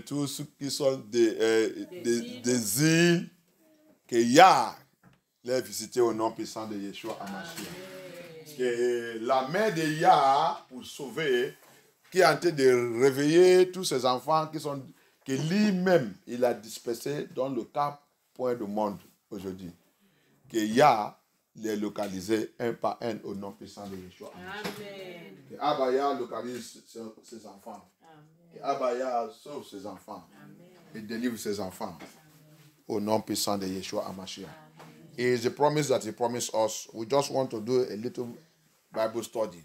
tous ceux qui sont des îles, que Yah les visiter au nom puissant de Yeshua HaMashiach. Que la main de Yah pour sauver, qui est en train de réveiller tous ces enfants que lui-même, il a dispersés dans le 4 points du monde aujourd'hui. Que Yah les localise un par un au nom puissant de Yeshua. Amen. Que Abba Yah localise ses enfants. Amen. Que Abba Yah sauve ses enfants. Amen. Et délivre ses enfants. Amen. Au nom puissant de Yeshua HaMashiach. It is a promise that he promised us. We just want to do a little Bible study.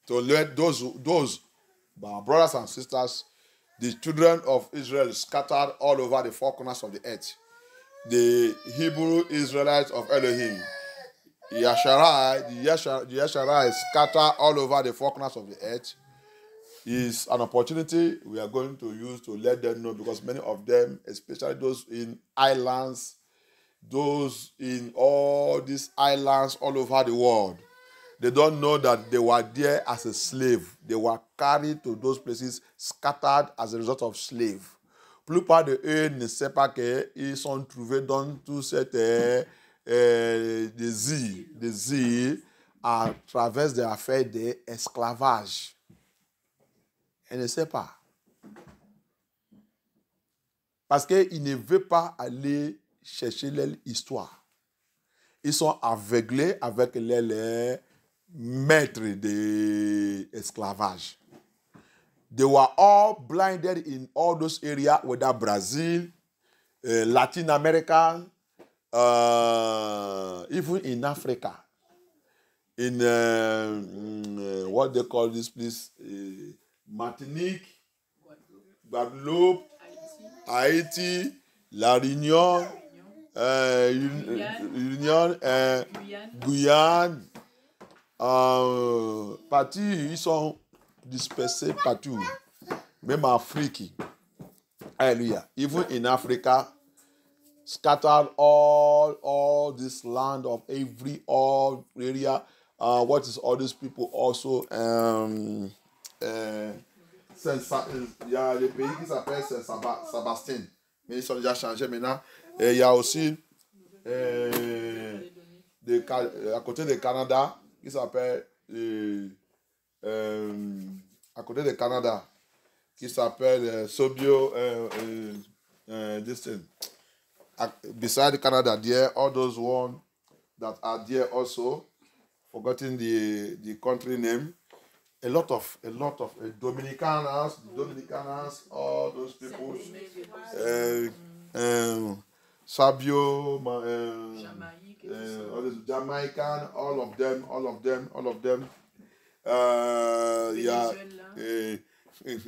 To let those our brothers and sisters, the children of Israel scattered all over the four corners of the earth. The Hebrew Israelites of Elohim. The Yasharai scattered all over the four corners of the earth. Is an opportunity we are going to use to let them know, because many of them, especially those in islands, those in all these islands all over the world, they don't know that they were there as a slave. They were carried to those places, scattered as a result of slave. Plupart de eux ne savent pas qu'ils sont trouvés dans tout cette des îles à travers des affaires d'esclavage. Ils ne savent pas. Parce qu'ils ne veulent pas aller chercher leur histoire. Ils sont aveuglés avec les maîtres de l'esclavage. They were all blinded in all those areas, whether Brazil, Latin America, even in Africa. In what they call this place, Martinique, Guadeloupe, Haïti, La Réunion, Guyane, partout, ils sont dispersés partout, même en Afrique. Hallelujah. Even in Africa, scattered all this land of all area. What is all these people also? Il y a le pays qui s'appelle Saint-Sébastien, mais ils sont déjà changés maintenant. Et il y a aussi à côté du Canada qui s'appelle à côté du Canada qui s'appelle Sobio this thing. Beside Canada, there all those ones that are there also, forgetting the country name. A lot of Dominicanas, all those people, Sabio, Jamaican, all of them. Yeah,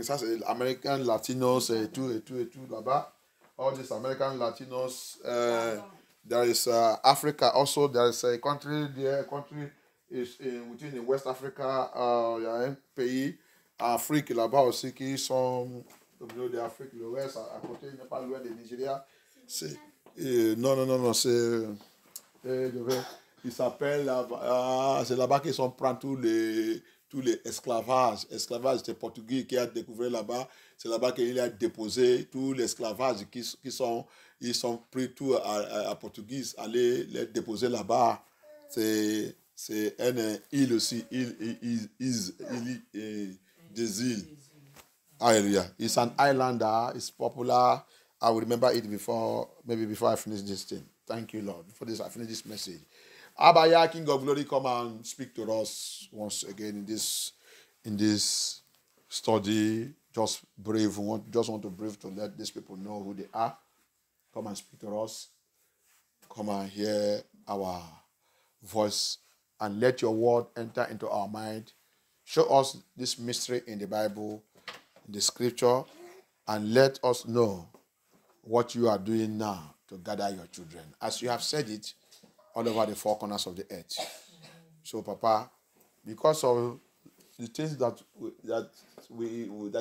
ça c'est American Latinos et tout là-bas. All these American Latinos. There is Africa also. There is a country there. Is within the West Africa, il y a un pays, Afrique là-bas aussi, qui sont au milieu de l'Afrique, le Ouest, à côté, il n'est pas loin de Nigeria. Non, c'est. Il s'appelle, c'est là-bas qu'ils sont prennent tous les esclavages. Esclavage, c'est Portugais qui a découvert là-bas. C'est là-bas qu'il a déposé tous les esclavages ils sont pris tout à Portugais, aller les déposer là-bas. C'est une île aussi, des îles. Hallelujah. It's an islander, it's popular. I will remember it before I finish this thing. Thank you, Lord. For this, I finish this message. Abba Yah, King of Glory, come and speak to us once again in this study. Just want to brief to let these people know who they are. Come and speak to us. Come and hear our voice. And let your word enter into our mind. Show us this mystery in the Bible, in the scripture, and let us know what you are doing now to gather your children. As you have said it, all over the four corners of the earth. So, Papa, because of the things that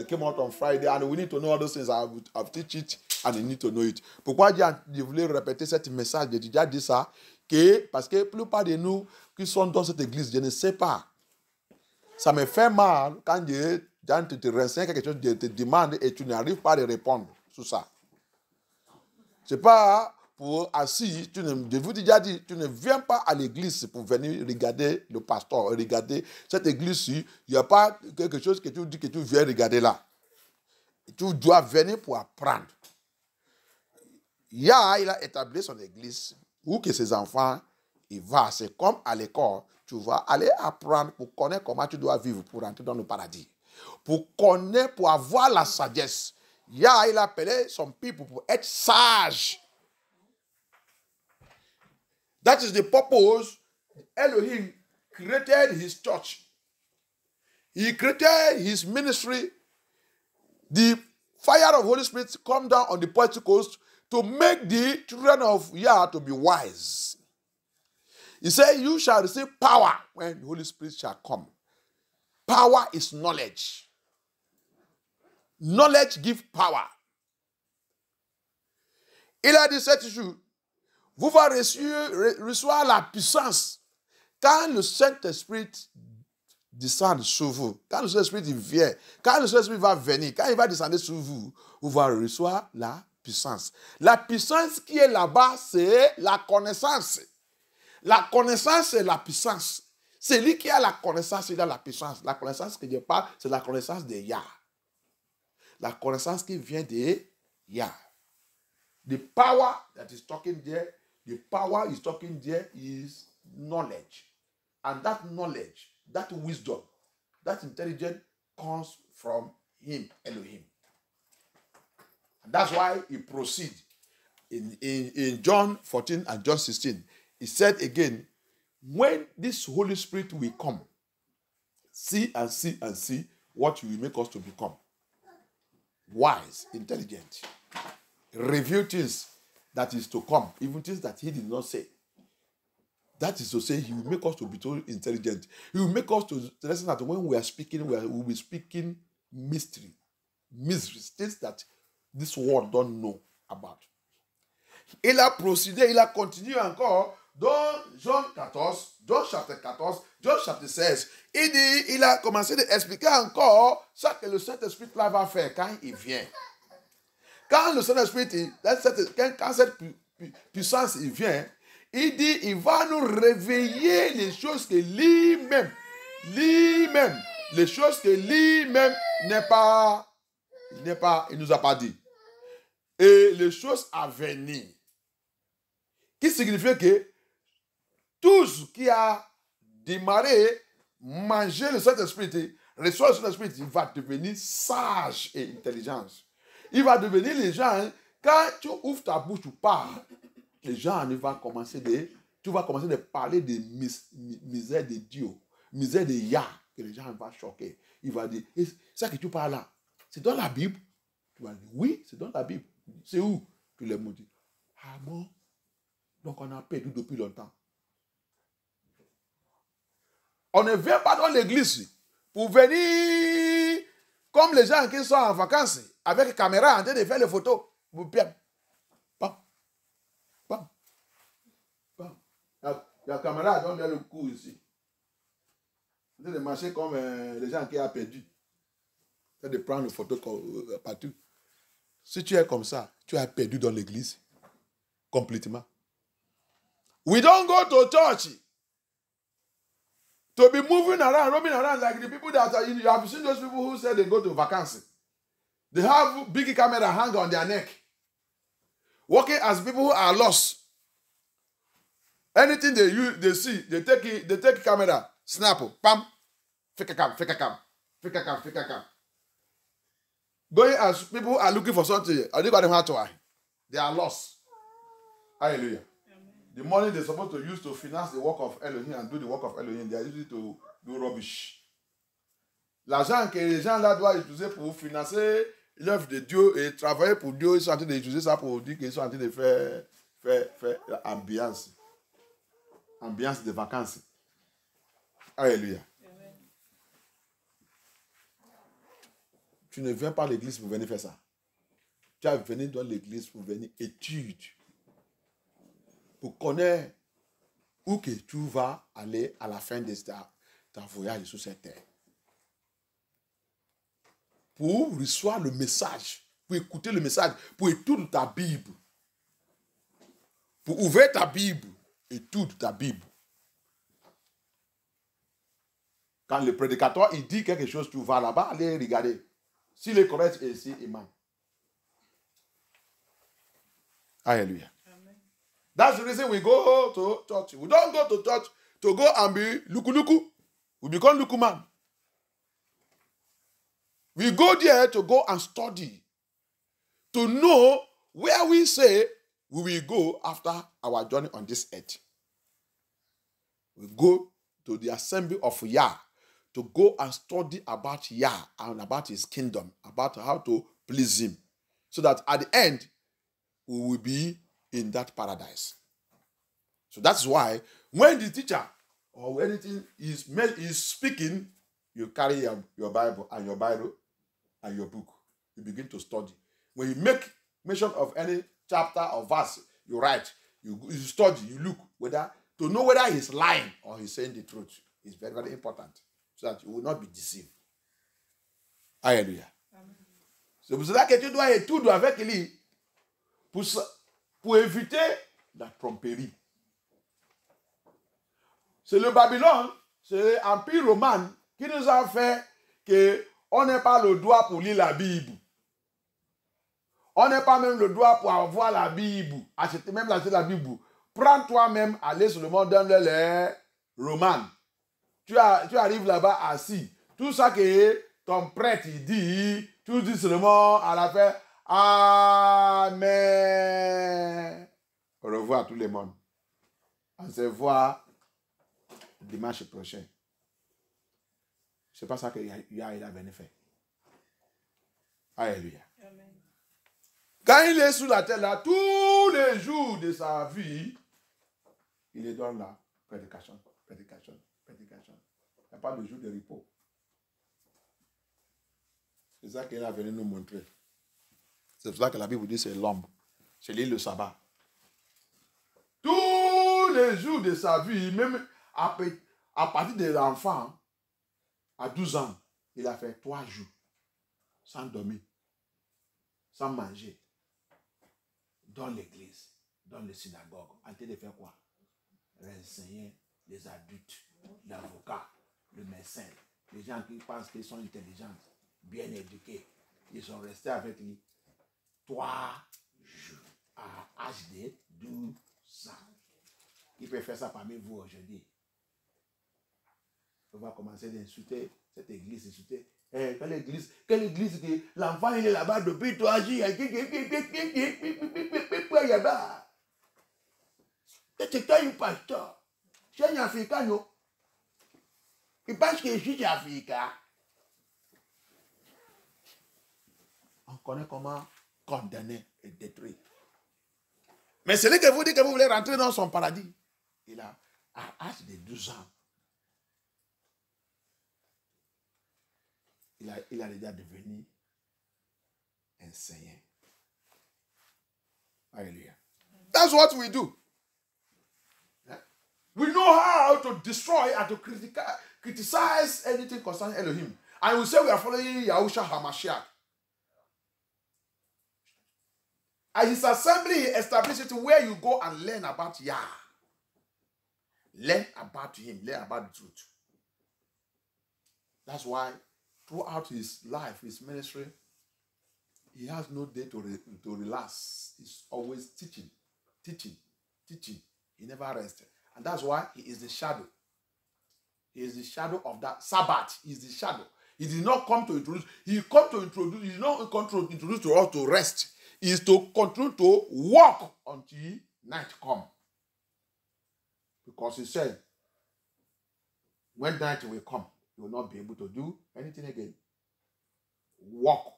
came out on Friday, and we need to know all those things, I've teach it, and you need to know it. Pourquoi je voulais répéter ce message? J'ai déjà dit ça. Parce que la plupart de nous qui sont dans cette église, je ne sais pas. Ça me fait mal quand je Jean te renseigne quelque chose, te demande et tu n'arrives pas à répondre sur ça. C'est pas pour assis, je vous ai déjà dit, tu ne viens pas à l'église pour venir regarder le pasteur, regarder cette église-ci. Il n'y a pas quelque chose que tu dis que tu viens regarder là. Tu dois venir pour apprendre. Il a établi son église où que ses enfants, ils vont. C'est comme à l'école, tu vas aller apprendre pour connaître comment tu dois vivre pour entrer dans le paradis. Pour connaître, pour avoir la sagesse. Il a appelé son peuple pour être sage. That is the purpose Elohim created his church. He created his ministry. The fire of Holy Spirit come down on the Pentecost to make the children of Yah to be wise. He said, you shall receive power when the Holy Spirit shall come. Power is knowledge. Knowledge gives power. Il a dit cette chose. Vous allez recevoir la puissance quand le Saint-Esprit descend sur vous. Quand le Saint-Esprit vient, quand le Saint-Esprit va venir, quand il va descendre sur vous, vous allez recevoir la puissance. La puissance qui est là-bas, c'est la connaissance. La connaissance, c'est la puissance. C'est lui qui a la connaissance, il a la puissance. La connaissance que je parle, c'est la connaissance de Yah. La connaissance qui vient de Yah. The power that is talking there, the power is talking there is knowledge. And that knowledge, that wisdom, that intelligence comes from him, Elohim. And that's why he proceeds. In John 14 and John 16, he said again, when this Holy Spirit will come, see and see and see what you will make us to become. Wise, intelligent. Reveal things that is to come, even things that he did not say. That is to say, he will make us to be so intelligent. He will make us to listen that when we are speaking, we will be speaking mysteries, things that this world don't know about. Il a procédé, il a continué encore dans Jean 14, Jean chapitre 14, Jean chapitre 16. Il a commencé à expliquer encore ce que le Saint-Esprit là va faire quand il vient. Quand le Saint-Esprit, quand cette puissance il vient, il dit, il va nous réveiller les choses que lui-même, les choses que lui-même il nous a pas dit. Et les choses à venir. Qui signifie que tout ce qui a démarré, manger le Saint-Esprit, reçoit le Saint-Esprit, il va devenir sage et intelligence. Il va devenir les gens, quand tu ouvres ta bouche, tu parles, les gens vont commencer tu vas commencer à parler de misère de Dieu, misère de Yah, que les gens vont choquer. Il va dire, ça que tu parles là, c'est dans la Bible? Tu vas dire, oui, c'est dans la Bible. C'est où? Puis les mots disent, ah bon? Donc on a perdu depuis longtemps. On ne vient pas dans l'église pour venir comme les gens qui sont en vacances avec caméra en train de faire les photos. Vous pam, pam, pam. Il y a caméra dans le cou ici. En train de marcher comme les gens qui ont perdu. En train de prendre une photo partout. Si tu es comme ça, tu as perdu dans l'église. Complètement. We don't go to church to be moving around, roaming around like the people that are, you have seen those people who say they go to vacancy. They have big camera hang on their neck. Working as people who are lost. Anything they see, they take camera, snap, pam, fake a cam. Going as people who are looking for something, are they got them hard to eye? They are lost. Hallelujah. The money they're supposed to use to finance the work of Elohim and do the work of Elohim, they are using it to do rubbish. L'argent que les gens là doivent utiliser pour financer l'œuvre de Dieu et travailler pour Dieu, ils sont en train d'utiliser ça pour dire qu'ils sont en train de faire ambiance. Ambiance de vacances. Alléluia. Amen. Tu ne viens pas à l'église pour venir faire ça. Tu as venu dans l'église pour venir étudier. Pour connaître où que tu vas aller à la fin de ta voyage sur cette terre. pour recevoir le message, pour écouter le message, pour étudier ta Bible. Pour ouvrir ta Bible, étudier ta Bible. Quand le prédicateur il dit quelque chose, tu vas là-bas, aller regarder. S'il est correct, ici, imam. Hallelujah. Amen. That's the reason we go to church. We don't go to church to go and be luku. We become luku man. We go there to go and study. To know where we say we will go after our journey on this earth. We go to the assembly of Yah to go and study about Yah and about his kingdom, about how to please him. So that at the end, we will be in that paradise. So that's why when the teacher or anything is speaking, you carry your Bible and your book. You begin to study. When you make mention of any chapter or verse, you write, you study, you look whether to know whether he's lying or he's saying the truth. It's very, very important so that you will not be deceived. Alléluia. C'est pour cela que tu dois étudier avec lui pour éviter la tromperie. C'est le Babylone, c'est l'Empire romain qui nous a fait qu'on n'ait pas le droit pour lire la Bible. On n'a pas même le droit pour avoir la Bible. Acheter même la Bible. Prends toi-même, allez sur le monde dans les romans. Tu arrives là-bas assis. Tout ça que ton prêtre il dit, tu dis seulement à la fin, Amen. Au revoir à tout le monde. On se voit dimanche prochain. C'est pas ça que Yah a venu faire. Alléluia. Amen. Quand il est sur la terre là, tous les jours de sa vie, il est dans la prédication. Il n'y a pas de jour de repos. C'est ça qu'il est venu nous montrer. C'est pour ça que la Bible dit c'est l'homme. C'est lui le sabbat. Tous les jours de sa vie, même à partir de l'enfant, à 12 ans, il a fait 3 jours sans dormir, sans manger, dans l'église, dans les synagogues, en train de faire quoi? Renseigner les adultes, l'avocat, le médecin, les gens qui pensent qu'ils sont intelligents, bien éduqués. Ils sont restés avec lui 3 jours à l'âge de 12 ans. Il peut faire ça parmi vous aujourd'hui. On va commencer d'insulter cette église, insulter. Quelle église que l'enfant il est là-bas depuis 3 jours. C'est toi un pasteur. Je suis un Africain, non? Il pense que je suis Africain. On connaît comment condamner et détruire. Mais celui que vous dites que vous voulez rentrer dans son paradis, il a à l'âge de 12 ans. Il a déjà devenu enseignant. Hallelujah. That's what we do. We know how to destroy and to criticize anything concerning Elohim. And we say we are following Yahushua HaMashiach. And his assembly established it where you go and learn about Yah. Learn about him. Learn about the truth. That's why throughout his life, his ministry, he has no day to relax. He's always teaching. He never rested. And that's why he is the shadow. He is the shadow of that Sabbath. He is the shadow. He did not come to introduce. He did not come to introduce to us to rest. He is to continue to walk until night come. Because he said, when night will come, you will not be able to do anything again. Walk.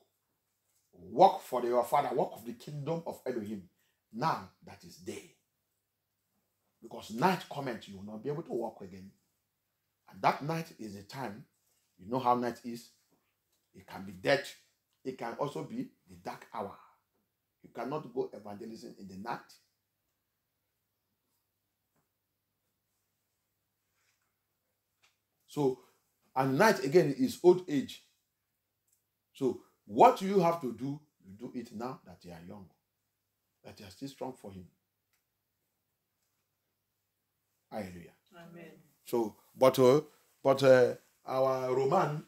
Walk for your Father. Walk of the kingdom of Elohim. Now that is day. Because night cometh, you will not be able to walk again. And that night is the time. You know how night is. It can be death. It can also be the dark hour. You cannot go evangelism in the night. So, and night again is old age. So, What you have to do, you do it now that you are young, that you are still strong for him. Hallelujah. Amen. So, but our Roman,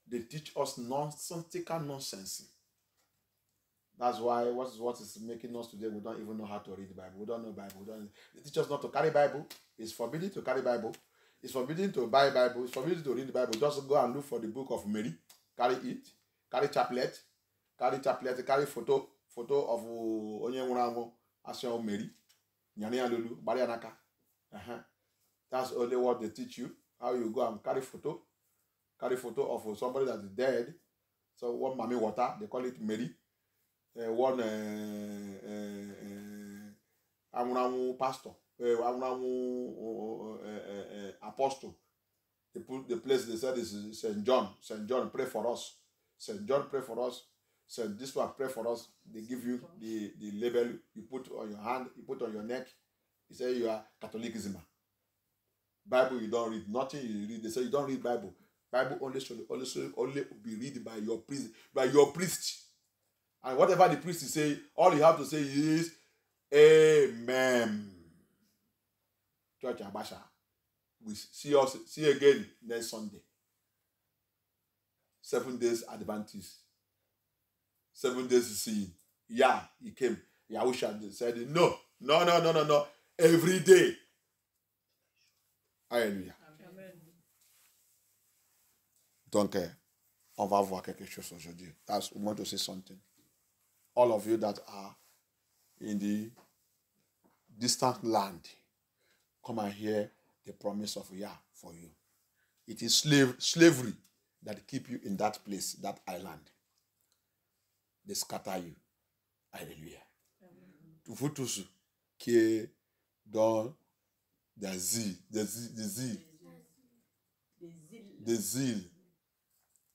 they teach us nonsensical nonsense. That's why what is making us today, we don't even know how to read the Bible. We don't know Bible. They teach us not to carry Bible. It's forbidden to carry Bible. It's forbidden to buy Bible. It's forbidden to read the Bible. Just go and look for the book of Mary. Carry it. Carry chaplet. Carry photo of Onye Nwuranwu Asio Mary. Nyane Alulu. Barianaka. That's only what they teach you. How you go and carry photo. Carry photo of somebody that is dead. So one mommy water, they call it Mary. One pastor, apostle. They put the place, they said is St. John. St. John, pray for us. St. John, pray for us. Said this one, pray for us. They give you the label you put on your hand, you put on your neck. You say you are Catholicism. Bible you don't read, nothing you read. They say you don't read Bible. Bible only be read by your priest. And whatever the priest is saying, all you have to say is Amen. Church Abasha. We see again next Sunday. 7 days Adventist. 7 days seeing. Yeah, he came. Yahusha said, no. Every day. Alléluia. Amen. Donc, on va voir quelque chose aujourd'hui. We want to say something. All of you that are in the distant land, come and hear the promise of Yah for you. It is slavery that keep you in that place, that island. They scatter you. Alléluia. Pour vous tous qui est dans des îles,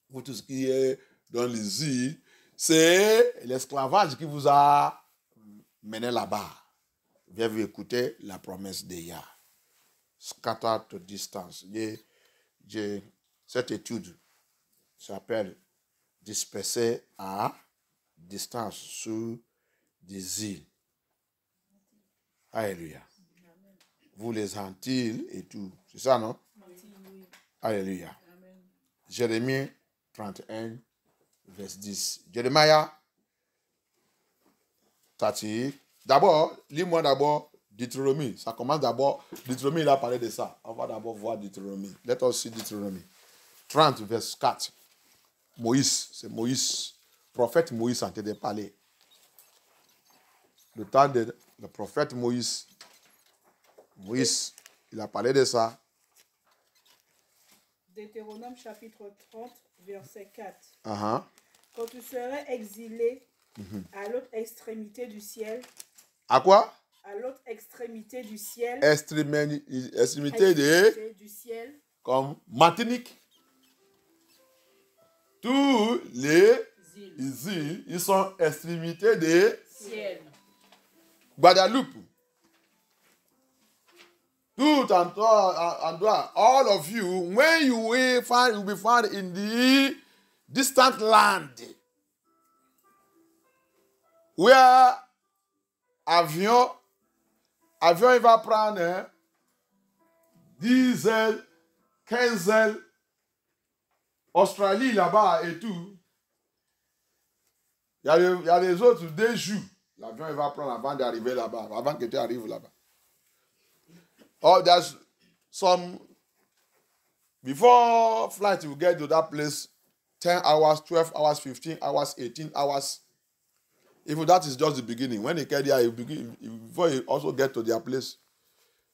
vous tous qui est dans les îles, c'est l'esclavage qui vous a mené là-bas. Viens écouter la promesse de Yah. Scatter to distance. Cette étude s'appelle disperser à distance sur des îles. Alléluia. Vous les Antilles et tout. C'est ça, non? Alléluia. Jérémie 31, verset 10. Jérémie 30. D'abord, lis-moi d'abord Deutéronomie. Ça commence d'abord. Deutéronomie, il a parlé de ça. On va d'abord voir Deutéronomie. Let us see Deutéronomie. 30, verset 4. Moïse, c'est Moïse. Prophète Moïse en train de parler. Le temps de le prophète Moïse. Moïse, il a parlé de ça. Deutéronome chapitre 30, verset 4. Uh-huh. Quand tu serais exilé à l'autre extrémité du ciel. À quoi? À l'autre extrémité du ciel. Extrémité du ciel. Comme Martinique. Tous les îles, ils sont extrémités de ciel. Guadeloupe. Tout endroit, all of you, when you will be found in the distant land, where avion il va prendre 10 ailes, 15 ailes, Australie là-bas et tout. Il y a les autres 2 jours. L'avion il va prendre avant d'arriver là-bas, avant que tu arrives là-bas. Oh, there's some, before flight you get to that place, 10 hours, 12 hours, 15 hours, 18 hours. Even that is just the beginning. When they get there, before you also get to their place,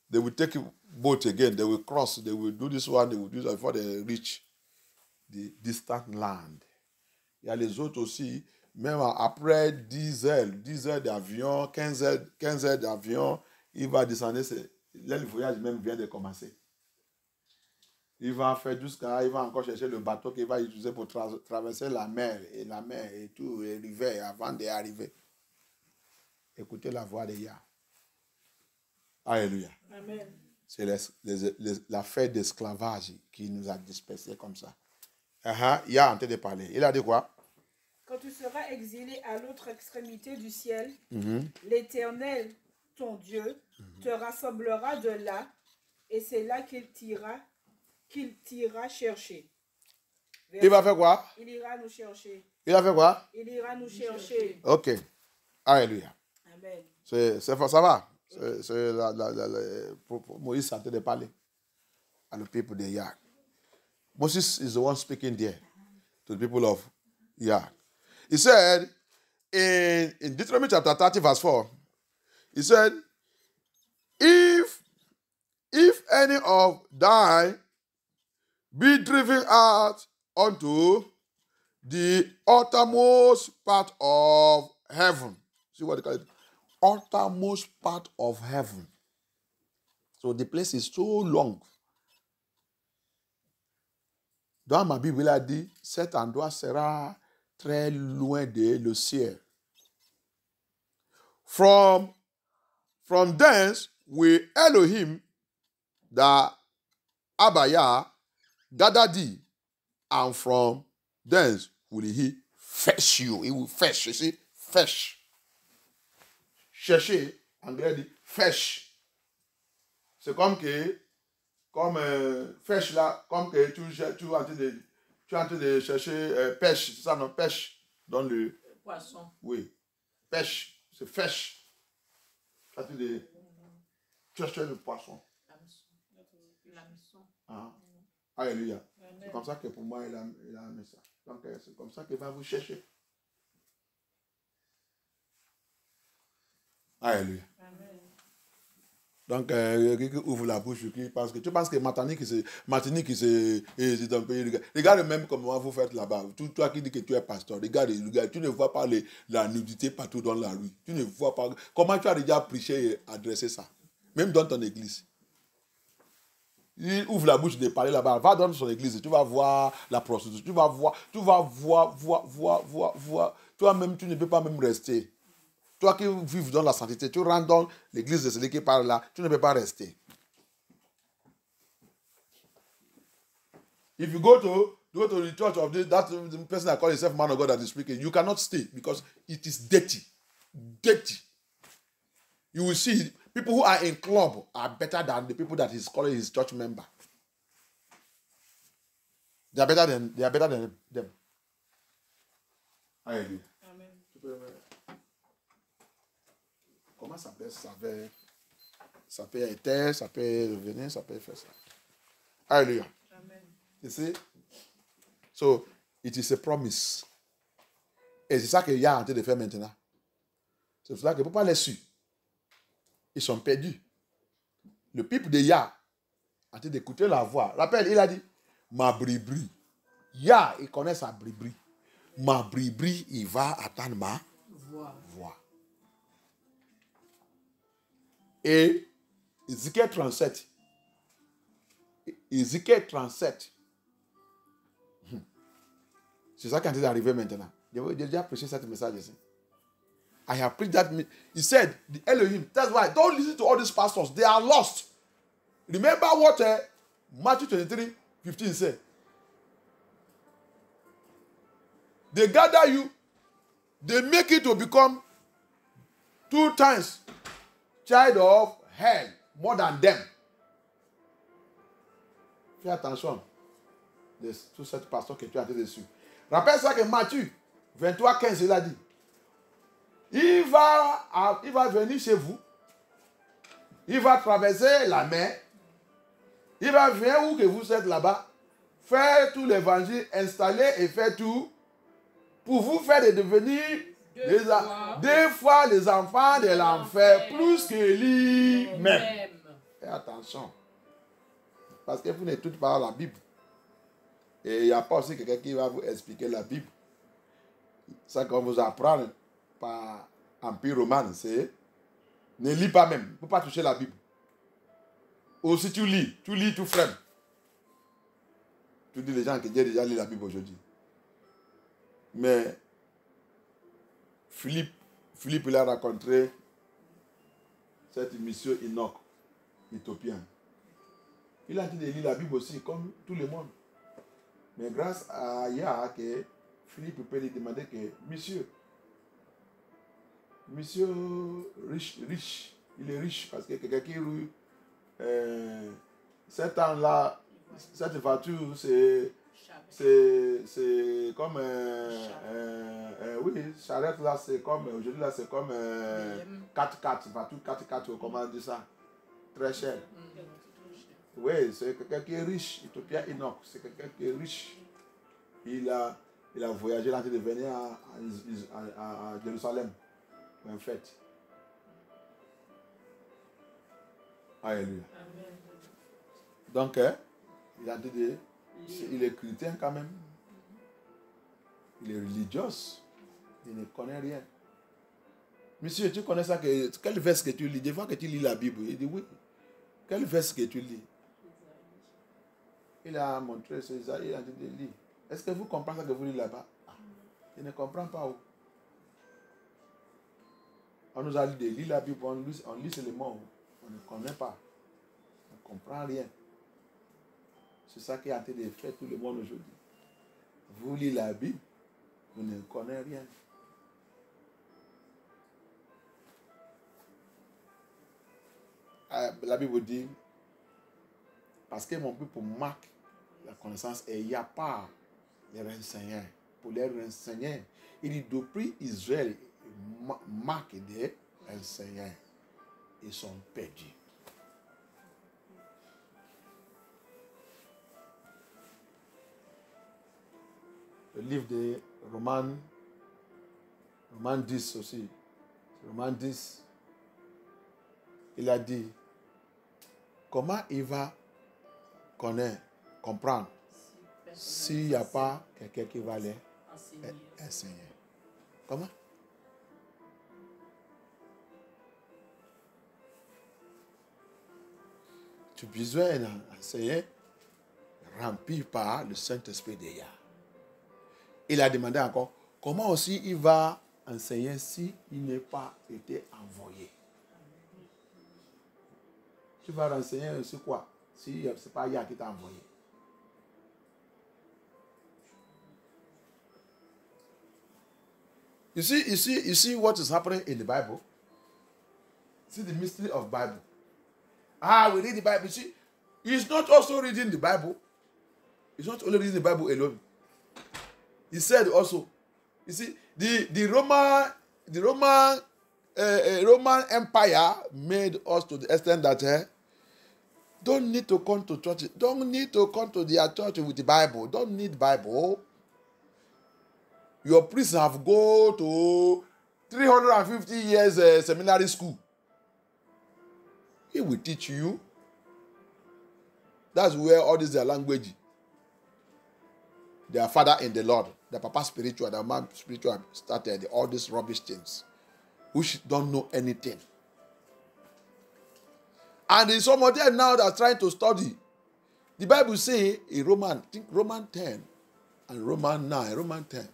they will take a boat again. They will cross. They will do this one. They will do that before they reach the distant land. Il y a les autres aussi, même après 10 heures d'avion, 15 heures d'avion, il va descendre. Là, le voyage même vient de commencer. Il va encore chercher le bateau qu'il va utiliser pour traverser la mer et tout, et rivière avant d'arriver. Écoutez la voix de Yah. Alléluia. Amen. C'est l'affaire d'esclavage qui nous a dispersés comme ça. Il a en train de parler. Il a dit quoi? Quand tu seras exilé à l'autre extrémité du ciel, l'Éternel, ton Dieu, te rassemblera de là, et c'est là qu'il t'ira chercher. Il va faire quoi? Il ira nous chercher. Il a fait quoi? Il ira nous chercher. Ok. Alléluia. Amen. Ça va. Moïse est en train de parler à le people de Yah. Moses is the one speaking there to the people of Yah. He said in Deuteronomy chapter 30 verse 4, he said, if any of thine be driven out unto the uttermost part of heaven. See what they call it? Uttermost part of heaven. So the place is so long. Dans ma Bible, il a dit, cet endroit sera très loin de le ciel. From thence will Elohim, the Abaya, gather thee, and from thence will he fetch you. He will fetch. You see, fetch. Chercher, anglais dit fetch. C'est comme fetch là, comme que tu es en train de chercher pêche, c'est ça non, pêche dans le poisson. Oui, pêche, c'est fetch. En train de chercher le poisson. L'hameçon. Alléluia. C'est comme ça que pour moi il a mis ça. Donc c'est comme ça qu'il va vous chercher. Alléluia. Amen. Donc, quelqu'un ouvre la bouche, parce que tu penses que Martinique, c'est un pays. Regarde même comment vous faites là-bas. Toi qui dis que tu es pasteur, regarde, tu ne vois pas la nudité partout dans la rue. Tu ne vois pas. Comment tu as déjà prêché et adressé ça? Même dans ton église. Il ouvre la bouche de parler là-bas. Va dans son église, tu vas voir la prostitution. Tu vas voir. Toi-même, tu ne peux pas même rester. Toi qui vives dans la sainteté, tu rentres dans l'église de celui qui parle là, tu ne peux pas rester. If you go to the church of that person that calls himself man of God that is speaking, you cannot stay because it is dirty. Dirty. You will see people who are in club are better than the people that he's calling his church member. They are better than them. Amen. Comment ça peut être, ça peut revenir, ça peut faire ça. Alléluia. Amen. You see? So, it is a promise. Et c'est ça qu'il y a en train de faire maintenant. C'est pour ça que ne peut pas les suivre. Ils sont perdus. Le peuple de Yah en train d'écouter la voix. Rappelle, il a dit, ma bribri. Yah, il connaît sa bribri. Ma bribri, il va attendre ma voix. Et Ézéchiel 37. C'est ça qui est en train d'arriver maintenant. J'ai déjà prêché ce message ici. I have preached that. He said, the Elohim. That's why don't listen to all these pastors. They are lost. Remember what Matthew 23:15 said. They gather you. They make it to become 2 times child of hell, more than them. Fais attention. Tous ces pasteurs que tu as été dessus. Rappelle ça que Matthieu 23:15, il a dit. Il va venir chez vous. Il va traverser la mer. Il va venir où que vous êtes là-bas. Faire tout l'évangile, installer et faire tout. Pour vous faire devenir deux fois les enfants de l'enfer, plus que lui-même. Fais attention. Parce que vous n'êtes pas la Bible. Et il n'y a pas aussi quelqu'un qui va vous expliquer la Bible. Ça qu'on vous apprend par Empire romain, c'est ne lis pas même. Il ne faut pas toucher la Bible. Ou si tu lis, tu freines. Tu dis les gens que Dieu déjà lu la Bible aujourd'hui. Mais Philippe, il a rencontré cette monsieur Enoch, éthiopien. Il a dit de lire la Bible aussi, comme tout le monde. Mais grâce à Yah, que Philippe peut lui demander que, monsieur riche, il est riche parce que quelqu'un qui roule, cet temps-là, cette voiture, c'est comme oui, charrette là, c'est comme, aujourd'hui là, c'est comme 4x4, voiture 4x4, comment on dit ça? Très cher. Oui, c'est quelqu'un qui est riche. Ethiopia Enoch, c'est quelqu'un qui est riche. Il a voyagé, il a de venir à Jérusalem, en fait. Alléluia. Donc, il a dit, il est chrétien quand même. Il est religieux. Il ne connaît rien. Monsieur, tu connais ça? Quel verset que tu lis? Des fois que tu lis la Bible, il dit oui. Quel verset que tu lis? Il a montré ce Isaïe, il a dit de lire. Est-ce que vous comprenez ça que vous lisez là-bas? Il ne comprend pas où. On nous a dit de lire la Bible, on lit seulement. On ne connaît pas. On ne comprend rien. C'est ça qui a été fait tout le monde aujourd'hui. Vous lisez la Bible, vous ne connaissez rien. La Bible dit, parce que mon peuple manque la connaissance et il n'y a pas les renseignants. Pour les renseigner, il dit, depuis Israël manque des enseignants. Ils sont perdus. Le livre de Romains 10 aussi. Romains 10, il a dit, comment il va comprendre s'il n'y a pas quelqu'un qui va les enseigner? Comment? Tu as besoin d'enseigner rempli par le Saint-Esprit de Yah. Il a demandé encore, comment aussi il va enseigner s'il n'est pas été envoyé? Tu vas renseigner sur quoi? Si ce n'est pas Yah qui t'a envoyé. You see what is happening in the Bible? See the mystery of Bible. We read the Bible. You see, he's not also reading the Bible. He's not only reading the Bible alone. He said also, you see, the Roman Empire made us to the extent that don't need to come to church. Don't need to come to their church with the Bible. Don't need Bible. Your priests have go to 350 years seminary school. He will teach you. That's where all this their language. Their father in the Lord, the papa spiritual, the man spiritual started all these rubbish things, which don't know anything. And there's some of them now that are trying to study. The Bible says in Romans 10 and Romans 9, Romans 10.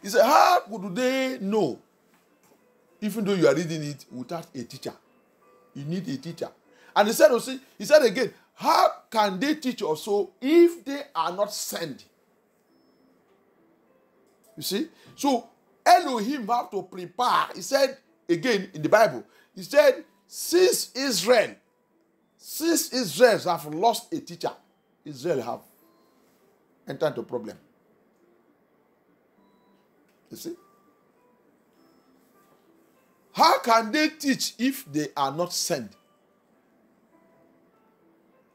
He said, how could they know, even though you are reading it without a teacher? You need a teacher. And he said again, how can they teach also if they are not sent? You see? So Elohim have to prepare. He said again in the Bible, he said, since Israel have lost a teacher, Israel have entered into problem. You see? How can they teach if they are not sent?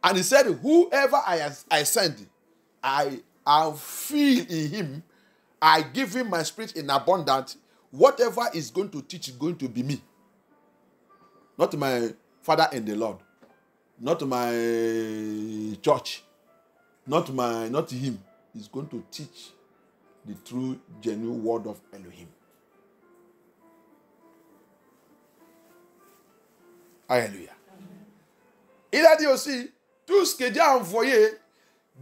And he said, whoever I send, I feel in him, I give him my spirit in abundance. Whatever is going to teach is going to be me. Not my father in the Lord. Not my church. Not him. He's going to teach the true, genuine word of Elohim. Alléluia. Il a dit aussi, tout ce que Dieu a envoyé,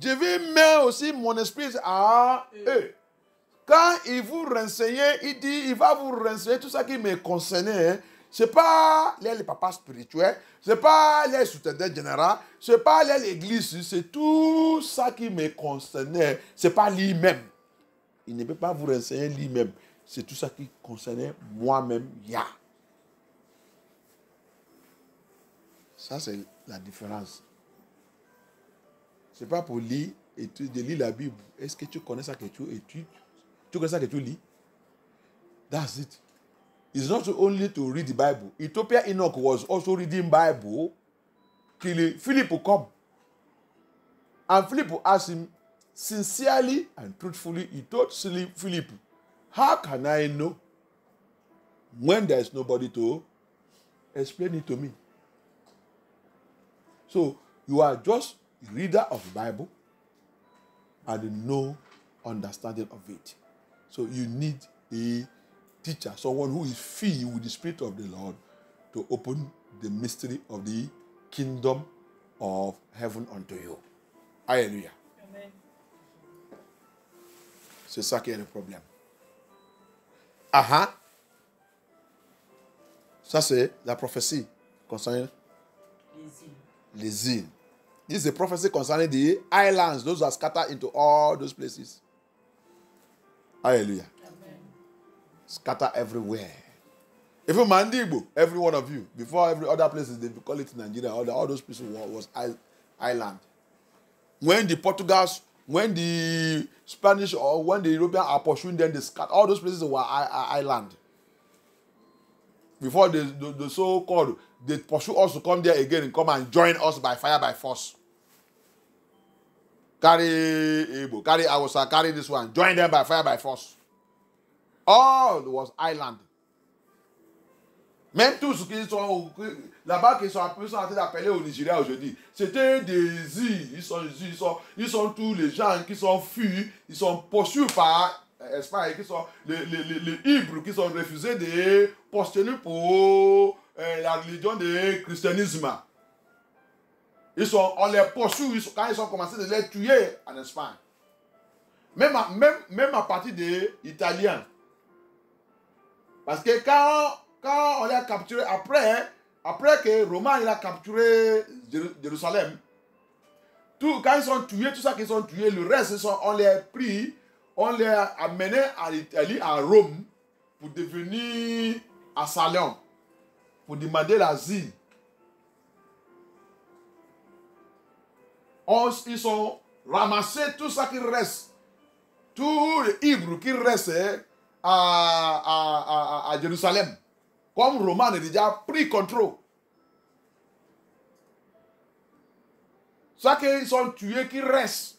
je vais mettre aussi mon esprit à eux. Quand il vous renseigne, il dit, il va vous renseigner tout ça qui me concerne. Ce n'est pas les papas spirituels, ce n'est pas les soutendeurs généraux, ce n'est pas l'église, c'est tout ça qui me concernait. Ce n'est pas lui-même. Il ne peut pas vous renseigner lui-même. C'est tout ça qui concernait moi-même. Ça, c'est la différence. Ce n'est pas pour lire et de lire la Bible. Est-ce que tu connais ça que tu étudies? Tu connais ça que tu lis? That's it. It's not only to read the Bible. Ethiopia Enoch was also reading Bible till Philip come. And Philip asked him sincerely and truthfully. He told Philip, how can I know when there is nobody to explain it to me? So you are just a reader of the Bible and no understanding of it. So you need a teacher, someone who is filled with the Spirit of the Lord to open the mystery of the kingdom of heaven unto you. Alléluia. Amen. C'est ça qui est le problème. Ça c'est la prophétie concernant les îles. This is a prophecy concerning the islands, those are scattered into all those places. Hallelujah. Amen. Scatter everywhere. Even Mandibo, every one of you, before every other places, they call it Nigeria, all those places was island. When the Portuguese, when the Spanish, or when the Europeans are pursuing them, they scatter. All those places were island. Before the so-called, they pursue us to come there again and come and join us by fire, by force. Carry Igbo, carry Hausa, carry this one, join them by fire, by force. All was island. Même tous ceux qui sont là-bas, qui sont appelés au Nigeria aujourd'hui, c'était des îles. Ils sont tous les gens qui sont fuis, ils sont poursuivis par Espagne, qui sont les Hébreux qui sont refusés de postuler pour la religion du christianisme. On les poursuit quand ils ont commencé de les tuer en Espagne. Même à partir des Italiens. Parce que quand on les a capturés, après que Romain il a capturé Jérusalem, quand ils sont tués, tout ça qu'ils sont tués, le reste, on les a pris, on les a amenés à l'Italie, à Rome, pour devenir assaillants, pour demander l'asile. Ils ont ramassé tout ça qui reste, tous les Hébreux qui restent à Jérusalem. Comme Romain a déjà pris contrôle. Ça qu'ils sont tués qui restent.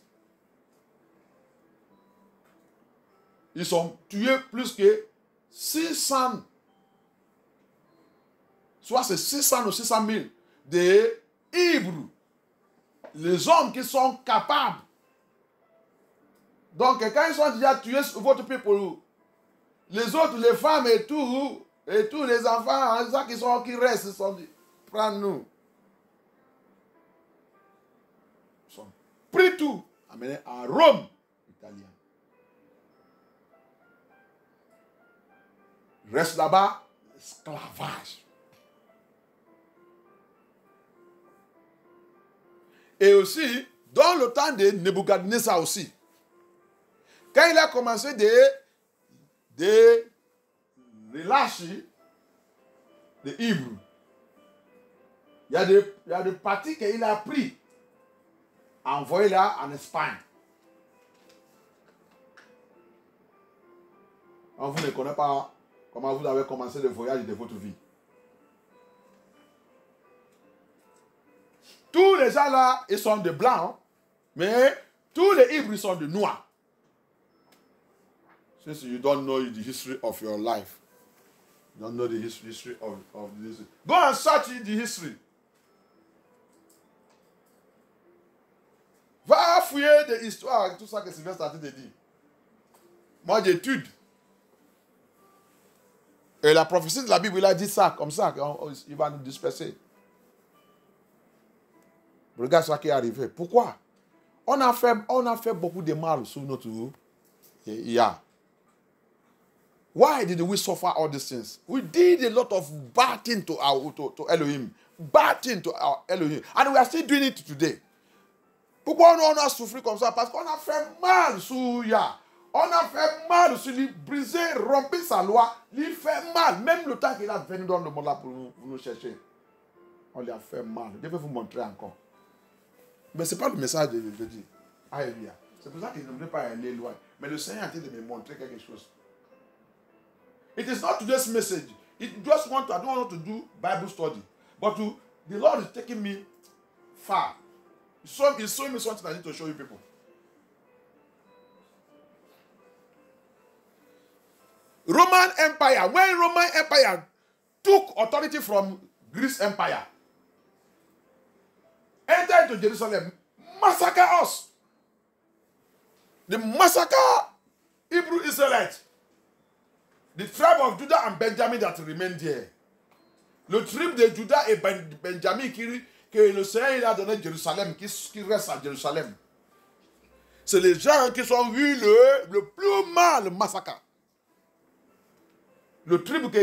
Ils sont tués plus que 600. Soit c'est 600 ou 600 000 de Hébreux. Les hommes qui sont capables. Donc quand ils sont déjà tués, votre peuple, les autres, les femmes et tous les enfants, ça qui restent, ils sont dit, prends-nous. Ils sont pris tout, amenés à Rome, italien. Reste là-bas, esclavage. Et aussi, dans le temps de Nebuchadnezzar aussi, quand il a commencé de relâcher les Hébreux, il y a des parties qu'il a pris, envoyé là en Espagne. On vous ne connaît pas comment vous avez commencé le voyage de votre vie. Tous les gens là, ils sont de blancs, mais tous les Hébreux sont de noirs. Since you don't know the history of your life, you don't know the history of this. Go and search the history. Va fouiller des histoires, tout ça que Sylvestre a dit. Moi, j'étude. Et la prophétie de la Bible, il a dit ça, comme ça, il va nous disperser. Regarde ce qui est arrivé. Pourquoi? On a fait beaucoup de mal sur notre IA. Why did we suffer all these things? We did a lot of bad things to Elohim. Bad things to our Elohim. And we are still doing it today. Pourquoi on a souffert comme ça? Parce qu'on a fait mal sur Yah. On a fait mal sur lui, briser, rompre sa loi. Lui fait mal. Même le temps qu'il a venu dans le monde là pour nous chercher. On lui a fait mal. Je vais vous montrer encore. Mais ce n'est pas le message de Dieu. Alléluia. C'est pour ça qu'il ne voulait pas aller loin. Mais le Seigneur a été de me montrer quelque chose. It is not today's message. I don't want to do Bible study. But the Lord is taking me far. He's showing me something I need to show you people. Roman Empire. When Roman Empire took authority from Greece Empire, entered into Jerusalem, massacre us. They massacre Hebrew Israelites. The tribe of Judah and Benjamin that remained there. Le tribe de Judah et Benjamin que le Seigneur a donné Jérusalem, qui reste à Jérusalem. C'est les gens qui sont vus le plus mal massacre. Le tribe que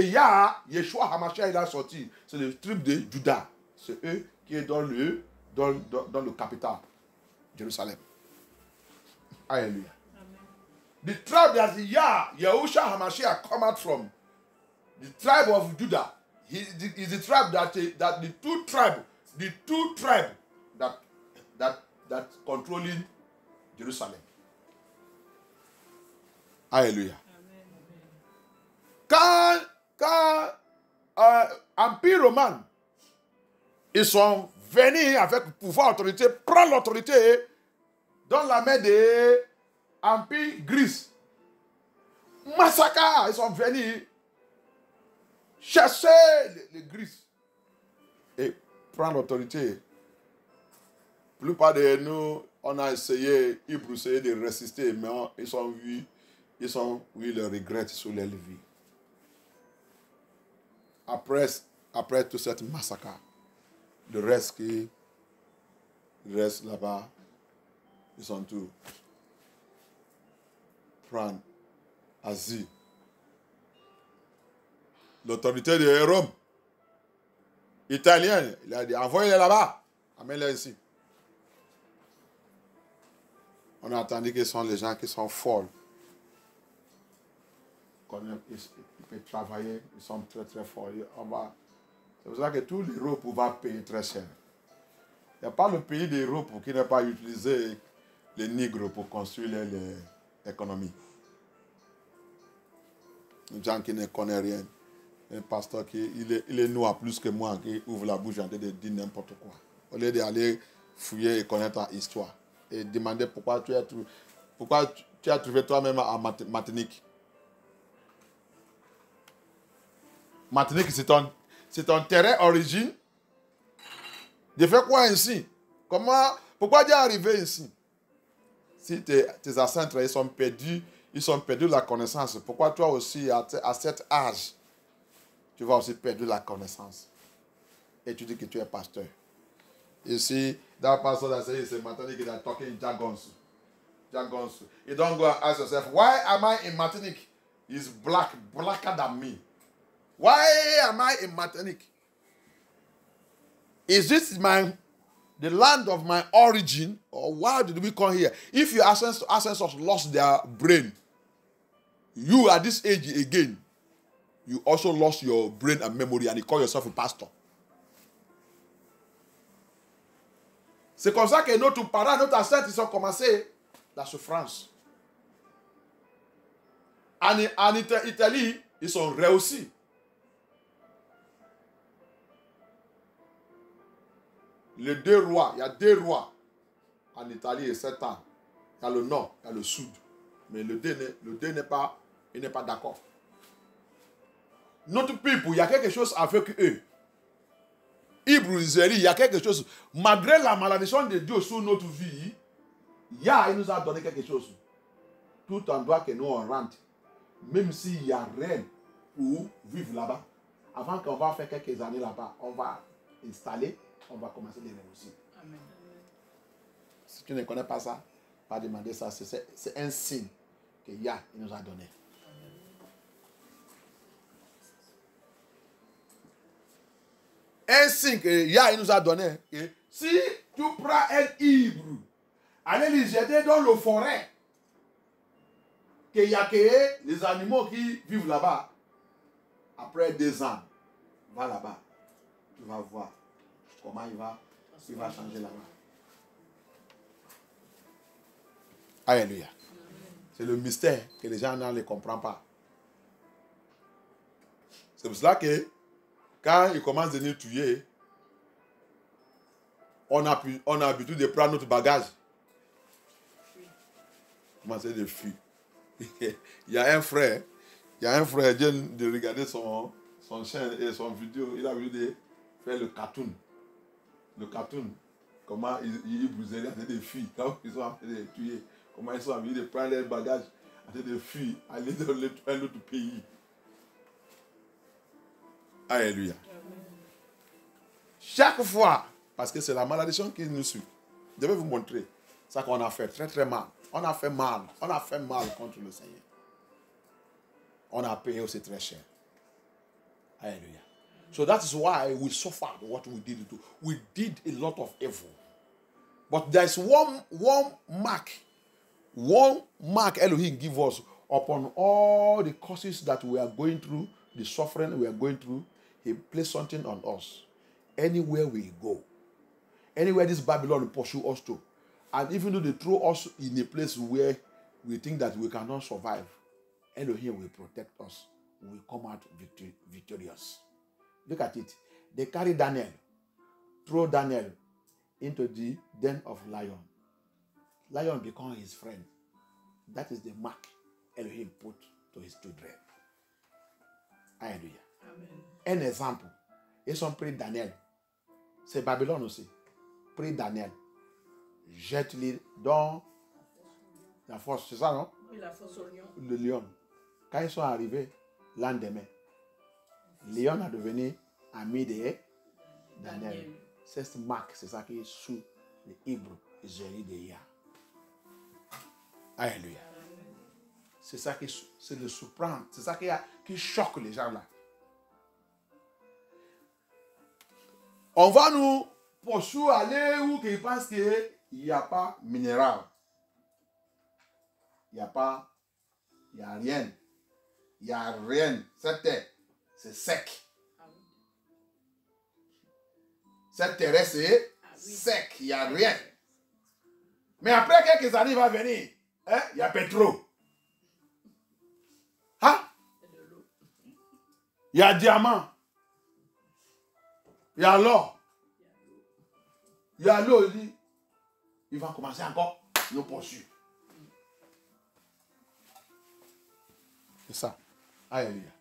Yeshua HaMashiach il a sorti, c'est le tribe de Judah. C'est eux qui est dans le capital, Jérusalem. Alléluia. The tribe that Yahushua HaMashiach come out from, the tribe of Judah, is the tribe that the two tribe that controlling Jerusalem. Alléluia. Quand Empire romain, ils sont venus avec pouvoir, autorité, prendre l'autorité dans la main de Empire Grèce. Massacre, ils sont venus chercher les Grecs et prendre l'autorité. La plupart de nous, on a essayé de résister, mais ils ont eu le regret sur leur vie. Après tout cette massacre, le reste qui reste là-bas, ils sont tous prendre Asie. L'autorité de Rome, italienne, il a dit envoyez-les là-bas, amène-les ici. On a entendu que ce sont les gens qui sont folles. Ils peuvent travailler, ils sont très très forts. C'est pour ça que tous les Europes vont payer très cher. Il n'y a pas le pays d'Europe qui n'a pas utilisé les nègres pour construire l'économie. Les gens qui ne connaissent rien. Un pasteur il est noir plus que moi, qui ouvre la bouche en train de dire n'importe quoi. Au lieu d'aller fouiller et connaître ta histoire. Et demander pourquoi tu as trouvé toi-même à Martinique. Martinique, c'est ton terrain origine. De faire quoi ici? Pourquoi tu es arrivé ici? Si tes ancêtres ils sont perdus la connaissance, pourquoi toi aussi, à cet âge, tu vas aussi perdre la connaissance? Et tu dis que tu es pasteur. Ici, that pastor that says it's a Martinique that talking jargons. You don't go and ask yourself, why am I in Martinique? He's blacker than me. Why am I in Martinique? Is this the land of my origin, or why did we come here? If your ancestors lost their brain, you at this age again, you also lost your brain and memory, and you call yourself a pastor. C'est comme ça que notre parents, notre ancêtre, ils ont commencé la souffrance. En Italie, ils ont réussi. Les deux rois, il y a deux rois en Italie et 7 ans. Il y a le nord, il y a le sud. Mais le deux n'est pas d'accord. Notre peuple, il y a quelque chose avec eux. Hébreu, Israël, il y a quelque chose. Malgré la malédiction de Dieu sur notre vie, il nous a donné quelque chose. Tout endroit que nous on rentre, même s'il n'y a rien pour vivre là-bas, avant qu'on va faire quelques années là-bas, on va installer, on va commencer les réussir. Amen. Si tu ne connais pas ça, pas demander ça. C'est un signe que Yah nous a donné. un signe que Yah nous a donné. Que si tu prends un hybre, allez les jeter dans le forêt, qu'il y a que les animaux qui vivent là-bas, après 2 ans, va là-bas, tu vas voir comment il va changer là-bas. Alléluia. C'est le mystère que les gens ne comprennent pas. C'est pour cela que quand ils commencent à nous tuer, on a l'habitude de prendre notre bagage. Commencer de fuir. Il y a un frère, il vient de regarder son chaîne et son vidéo. Il a voulu de faire le cartoon. Le cartoon. Comment ils bousaient en train de fuir. Quand ils sont en train de tuer. Comment ils sont en train de prendre leurs bagages, en train de fuir, aller dans un autre pays. Alléluia. Chaque fois, parce que c'est la malédiction qui nous suit. Je vais vous montrer ça qu'on a fait très très mal. On a fait mal contre le Seigneur. On a payé aussi très cher. Alléluia. So that is why we suffered what we did. We did a lot of evil. But there's one mark Elohim give us upon all the causes that we are going through, the suffering we are going through. He placed something on us. Anywhere we go, anywhere this Babylon pursue us to, and even though they throw us in a place where we think that we cannot survive, Elohim will protect us. We will come out victorious. Look at it. They carry Daniel, throw Daniel into the den of lion. Lion become his friend. That is the mark Elohim put to his children. Alléluia. Un exemple. Ils ont pris Daniel. C'est Babylone aussi. Pris Daniel. Jette-le dans la fosse. C'est ça, non? Oui, la fosse au lion. Le lion. Quand ils sont arrivés, lendemain, le lion a devenu ami de Daniel. Cette marque, c'est ça qui est sous le Hébreu Israël de Yah. Alléluia. C'est ça qui c'est le surprendre. C'est ça qui choque les gens là. On va nous poursuivre aller où ils pensent qu'il n'y a pas minéral. Il n'y a rien. Il n'y a rien. Cette terre, c'est sec. Cette terre, c'est sec. Il n'y a rien. Mais après quelques années, il va venir. Il y a pétrole. Hein? Il y a diamant. Il y a l'or. Il y a l'eau. Il va commencer encore nous poursuivre. C'est ça. Hallelujah.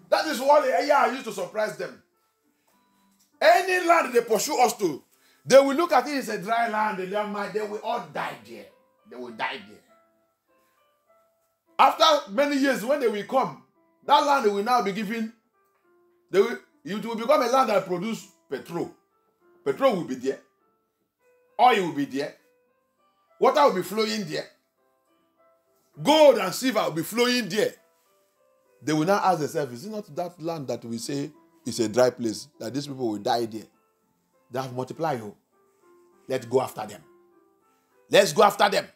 That is what Yah used to surprise them. Any land they pursue us to, they will look at it as a dry land. They will all die there. They will die there. After many years, when they will come, that land will now be given. It will become a land that produces petrol. Petrol will be there. Oil will be there. Water will be flowing there. Gold and silver will be flowing there. They will now ask themselves, is it not that land that we say is a dry place, that these people will die there? They have multiplied. Let's go after them. Let's go after them.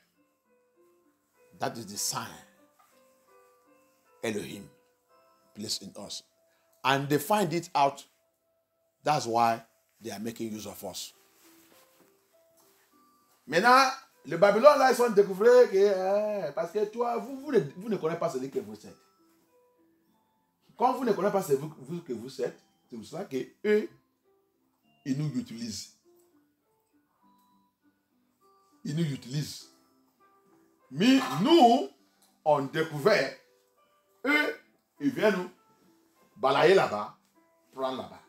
That is the sign Elohim placed in us. And they find it out. That's why they are making use of us. Maintenant, le Babylone, là, ils sont découverts que, parce que toi, vous ne connaissez pas celui que vous êtes. Quand vous ne connaissez pas celui que vous êtes, c'est pour cela qu'eux, ils nous utilisent. Ils nous utilisent. Mais nous, on découvre, eux, ils viennent nous balayer là-bas, prendre là-bas.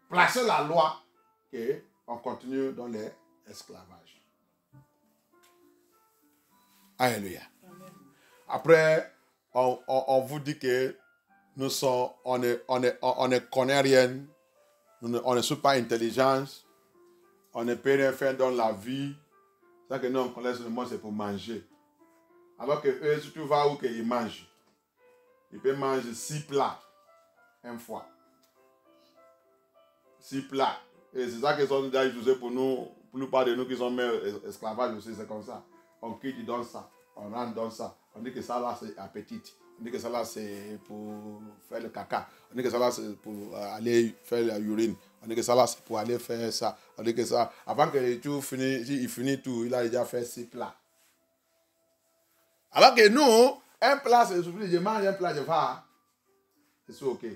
Placer la loi et on continue dans l'esclavage. Alléluia. Après, on vous dit que nous sommes, on ne connaît rien, on ne suit pas intelligence, on ne peut rien faire dans la vie. C'est ça que nous on connaît seulement, c'est pour manger. Alors que eux, si tu vas où ils mangent, ils peuvent manger 6 plats une fois. 6 plats. Et c'est ça qu'ils ont déjà utilisé pour nous, pour nous parler de nous qui sont mères esclavages aussi, c'est comme ça. On quitte, il donne ça. On rentre dans ça. On dit que ça là, c'est appétit. On dit que ça là, c'est pour faire le caca. On dit que ça là, c'est pour aller faire l'urine. On dit que ça là, c'est pour aller faire ça. On dit que ça, avant que tout finisse, il finit tout, il a déjà fait 6 plats. Alors que nous, un plat, c'est suffisant. Je mange un plat, je vais. C'est ok.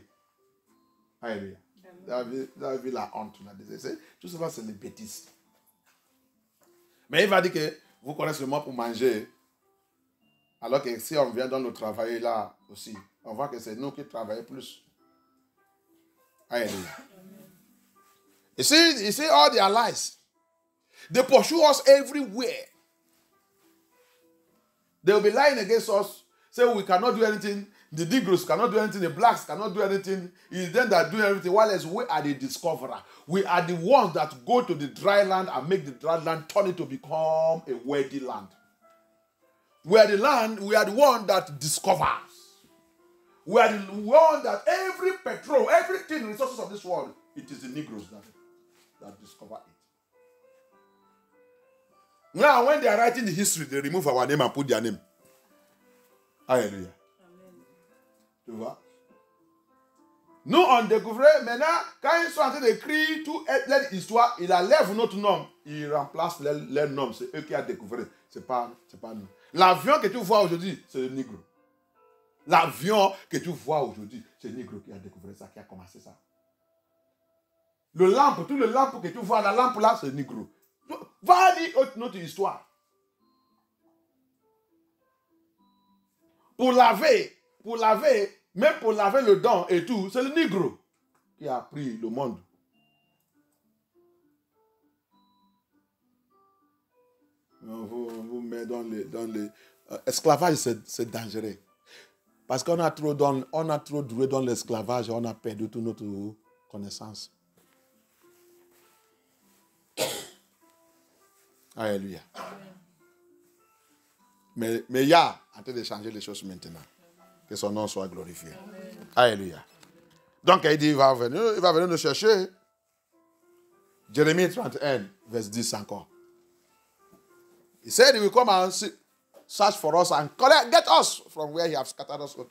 Alléluia. Vous avez vu la honte. Tout cela, c'est des bêtises. Mais il va dire que vous connaissez le mot pour manger. Alors que si on vient dans le travail là aussi, on voit que c'est nous qui travaillons plus. Alléluia. You see all their lies. They pursue us everywhere. They will be lying against us, saying we cannot do anything. The Negroes cannot do anything. The blacks cannot do anything. It's them that do everything. While as we are the discoverer. We are the ones that go to the dry land and make the dry land turn it to become a wealthy land. We are the one that discovers. We are the one that every petrol, everything, resources of this world, it is the Negroes that discover it. Now, when they are writing the history, they remove our name and put their name. Alléluia. Tu vois? Nous, on découvrait, maintenant, quand ils sont en train d'écrire toute leur histoire, ils enlèvent notre nom. Ils remplacent leur nom. C'est eux qui ont découvert. C'est pas nous. L'avion que tu vois aujourd'hui, c'est le Négro. L'avion que tu vois aujourd'hui, c'est le Négro qui a découvert ça, qui a commencé ça. Tout le lampe que tu vois, la lampe là, c'est le Négro. Va lire notre histoire. Pour laver, même pour laver le dent et tout, c'est le Négro qui a pris le monde. Vous mettez dans les esclavage, c'est dangereux. Parce qu'on a trop duré dans l'esclavage, on a perdu toute notre connaissance. Alléluia. Mais il y a en train de changer les choses maintenant. Que son nom soit glorifié. Amen. Alléluia. Donc il dit, il va venir nous chercher. Jérémie 31, verset 10 encore. He said he will come and search for us and get us from where he has scattered us to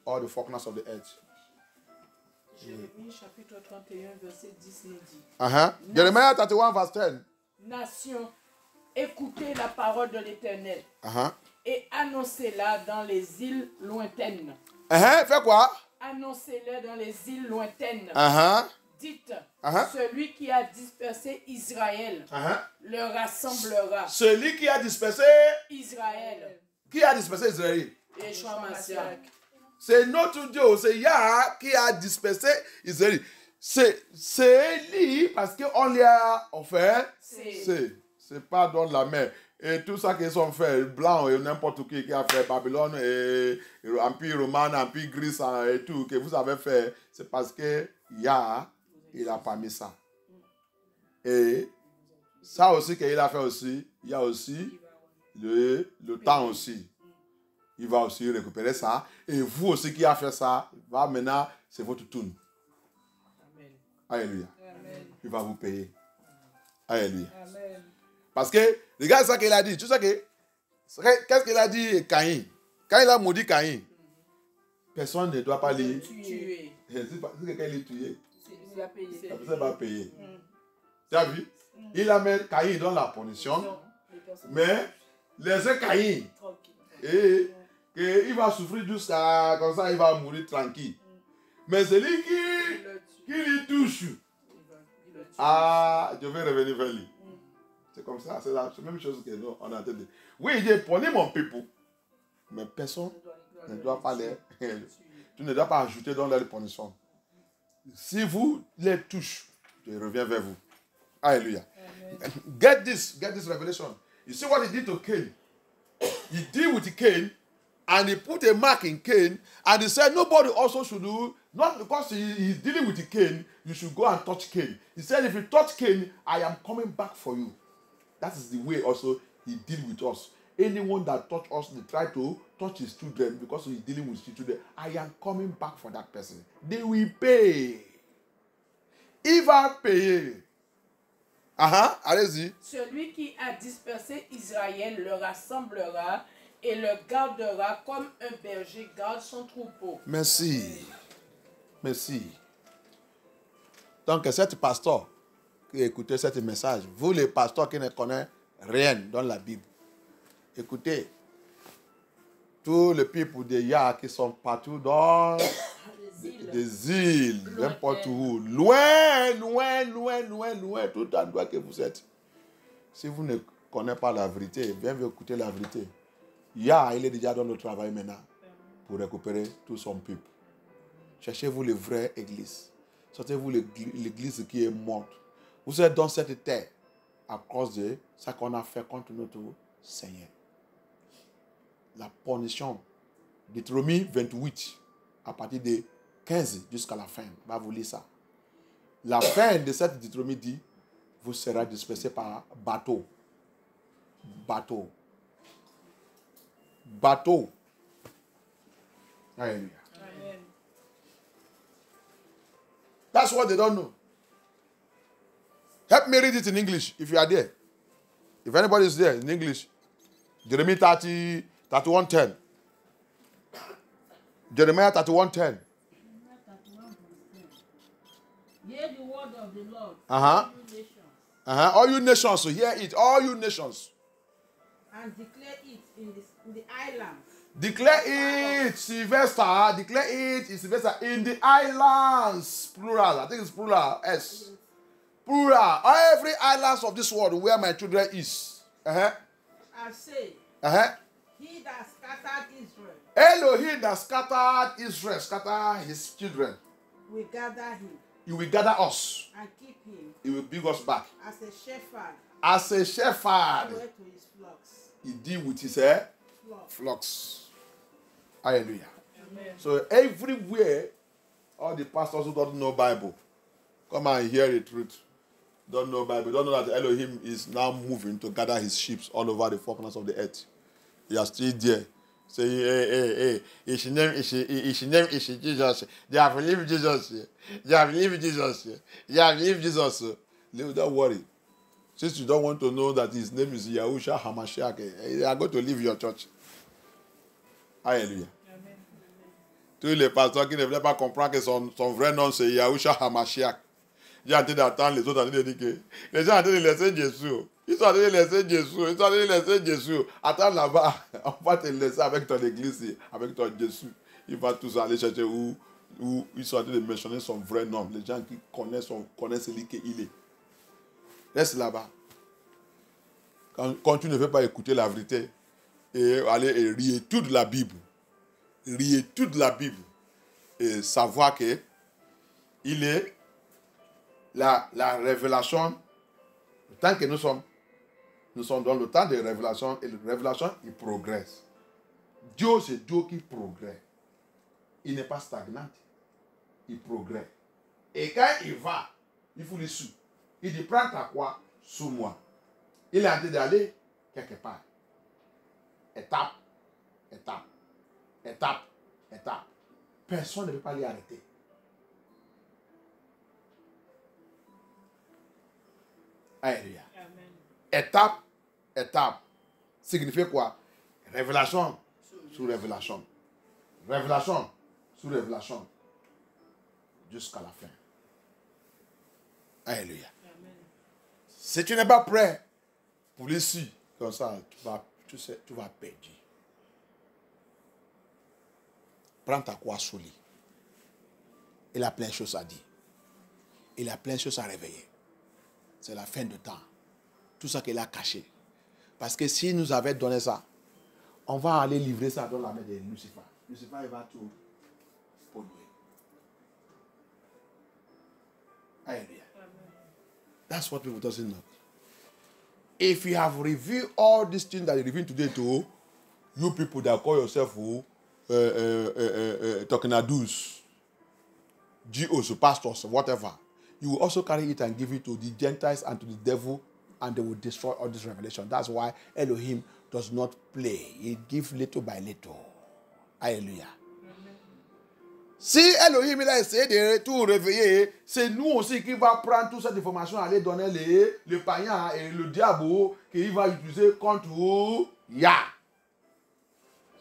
all the darkness of the earth. Jérémie chapitre 31, verset 10 nous dit. Jeremiah 31, verset 10. Nation, écoutez la parole de l'Éternel et annoncez-la dans les îles lointaines. Fais quoi? Annoncez-la dans les îles lointaines. Dites, celui qui a dispersé Israël le rassemblera. Celui qui a dispersé Israël. Qui a dispersé Israël? Yeshua Mashiach. C'est notre Dieu, c'est Yah qui a dispersé Israël. C'est lui parce qu'on lui a offert. C'est pas dans la mer. Et tout ça qu'ils ont fait, blanc et n'importe qui a fait Babylone et Empire romain, Empire grec et tout, que vous avez fait, c'est parce que Yah, il a pas mis ça. Et ça aussi qu'il a fait aussi, il y a aussi le temps aussi. Il va aussi récupérer ça. Et vous aussi qui a fait ça, va maintenant, c'est votre tour. Alléluia. Amen. Il va vous payer. Alléluia. Amen. Parce que, regarde ça qu'il a dit. Tu sais qu'est-ce qu'il a dit Caïn? Quand il a maudit Caïn, personne ne doit pas le tuer. Si quelqu'un l'a tué, la personne va payer. Tu as vu? Il a mis Caïn dans la punition, mais laissez Caïn. Et il va souffrir jusqu'à comme ça, il va mourir tranquille. Mais celui qui lui touche, je vais revenir vers lui. C'est comme ça, c'est la même chose que nous, on a entendu. Oui, il dit, prenez mon people, mais personne ne doit pas tu ne dois pas ajouter dans leur punition. Si vous les touchez, je reviens vers vous. Alléluia. Get this revelation. You see what he did to Cain? He deal with Cain, and he put a mark in Cain, and he said nobody also should do, not because he's dealing with Cain, you should go and touch Cain. He said, if you touch Cain, I am coming back for you. That is the way also he deal with us. Anyone that touch us, they try to touch his children because he's dealing with his children. I am coming back for that person. They will pay. Il va payer. Allez-y. Celui qui a dispersé Israël le rassemblera et le gardera comme un berger garde son troupeau. Merci. Merci. Donc, cet pasteur qui écoutait ce message, vous les pasteurs qui ne connaissent rien dans la Bible, écoutez, tous les peuples de Yah qui sont partout dans des îles, n'importe où, loin, tout endroit que vous êtes. Si vous ne connaissez pas la vérité, bien écouter la vérité. Yah, il est déjà dans le travail maintenant pour récupérer tout son peuple. Cherchez-vous les vraies églises. Sortez-vous l'église qui est morte. Vous êtes dans cette terre à cause de ce qu'on a fait contre notre Seigneur. La punition. Deutéronome 28, à partir de 15 jusqu'à la fin. Va vous lire ça. La fin de cette Deutéronome dit, vous serez dispersés par bateau. Bateau. Bateau. Alléluia. Amen. That's what they don't know. Help me read it in English if you are there. If anybody is there in English. Jeremiah 31:10. Jeremiah 31:10. Hear the word of the Lord, Uh-huh. all you nations, All you nations, so hear it. All you nations. and declare it in the islands. Declare it, Sylvester. Declare it, Sylvester, in the islands. Plural. I think it's plural. S. Plural. Every islands of this world where my children is. I say, Uh-huh. he that scattered Israel Elohim that scattered Israel, scatter his children. will gather him He will gather us. and keep him He will bring us back. as a shepherd As a shepherd, went to his flocks. he deal with his Flocks. flocks. Hallelujah. Amen. So everywhere, all the pastors who don't know Bible, come and hear the truth. Don't know Bible. Don't know that Elohim is now moving to gather his sheep all over the four corners of the earth. They are still there. Say, hey, his name is Jesus. They have believed Jesus. They have believed Jesus. They have believed Jesus. Don't worry. Since you don't want to know that his name is Yahusha Hamashiach, they are going to leave your church. Alléluia. Amen. Tous les pasteurs qui ne veulent pas comprendre que son vrai nom c'est Yahusha Hamashiach. J'ai en train d'attendre les autres en train de dire que les gens sont en train de laisser Jésus. Ils sont en train de laisser Jésus. Ils sont en train de laisser Jésus. Attends là-bas. On va te laisser avec ton église, avec ton Jésus. Il va tous aller chercher où ils sont en train de mentionner son vrai nom. Les gens qui connaissent celui qu'il est. Reste là-bas. Quand tu ne veux pas écouter la vérité, et aller et lire toute la Bible. Lire toute la Bible. Et savoir que il est la révélation. Tant que nous sommes dans le temps de révélation, et la révélation, il progresse. Dieu, c'est Dieu qui progresse. Il n'est pas stagnant. Il progresse. Et quand il va, il faut le suivre. Il dit, prends ta croix sous moi. Il est en train d'aller quelque part. Étape, étape, étape, étape. Personne ne peut pas l'y arrêter. Alléluia. Amen. Étape, étape. Signifie quoi? Révélation sous révélation. Révélation sous révélation. Jusqu'à la fin. Alléluia. Amen. Si tu n'es pas prêt pour l'issue, comme ça, tu vas perdre. Prends ta croix sous lui. Il a plein de choses à dire. Il a plein de choses à réveiller. C'est la fin de temps. Tout ça qu'il a caché. Parce que s'il nous avait donné ça, on va aller livrer ça dans la main de Lucifer. Lucifer, il va tout polluer. Alléluia. That's what people doesn't know. If you have revealed all these things that you revealed today to you people that call yourself Tokenadus, GOs, pastors, whatever, you will also carry it and give it to the Gentiles and to the devil, and they will destroy all this revelation. That's why Elohim does not play. He gives little by little. Hallelujah. Si Elohim il a essayé de tout réveiller, c'est nous aussi qui va prendre toute cette information, aller donner les païens et le diable qu'il va utiliser contre Yah.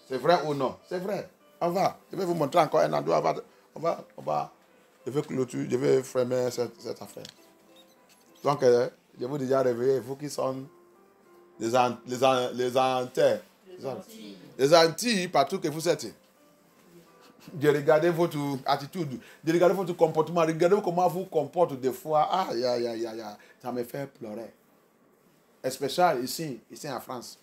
C'est vrai ou non? C'est vrai. On va. Je vais vous montrer encore un endroit. On va. Je vais clôturer, je vais fermer cette affaire. Donc, je vous ai déjà réveillé. Vous qui sont les Antilles. Les Antilles, partout que vous êtes. De regarder votre attitude, de regarder votre comportement, regardez comment vous comportez des fois. Ah, ça me fait pleurer. Spécial ici en France.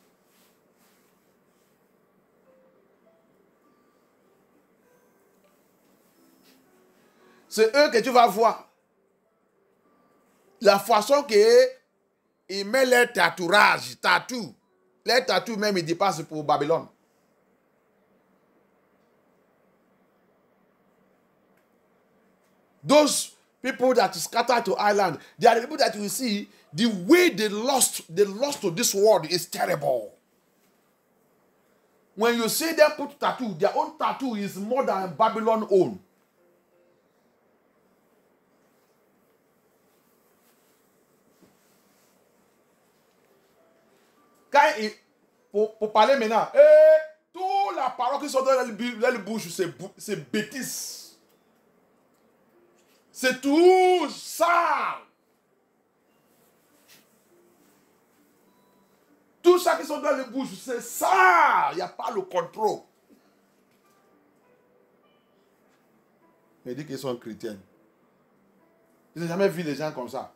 C'est eux que tu vas voir. La façon qu'ils mettent les tatouages, les tatous même, ils dépassent pour Babylone. Those people that scatter to Ireland, they are the people that you see, the way they lost to this world is terrible. When you see them put tattoo, their own tattoo is more than Babylon own. Pour parler maintenant, toute la parole qui sort dans la bouche, c'est bêtise. C'est tout ça. Tout ça qui sont dans les bouches, c'est ça. Il n'y a pas le contrôle. Mais dit qu'ils sont chrétiens. Je n'ai jamais vu des gens comme ça.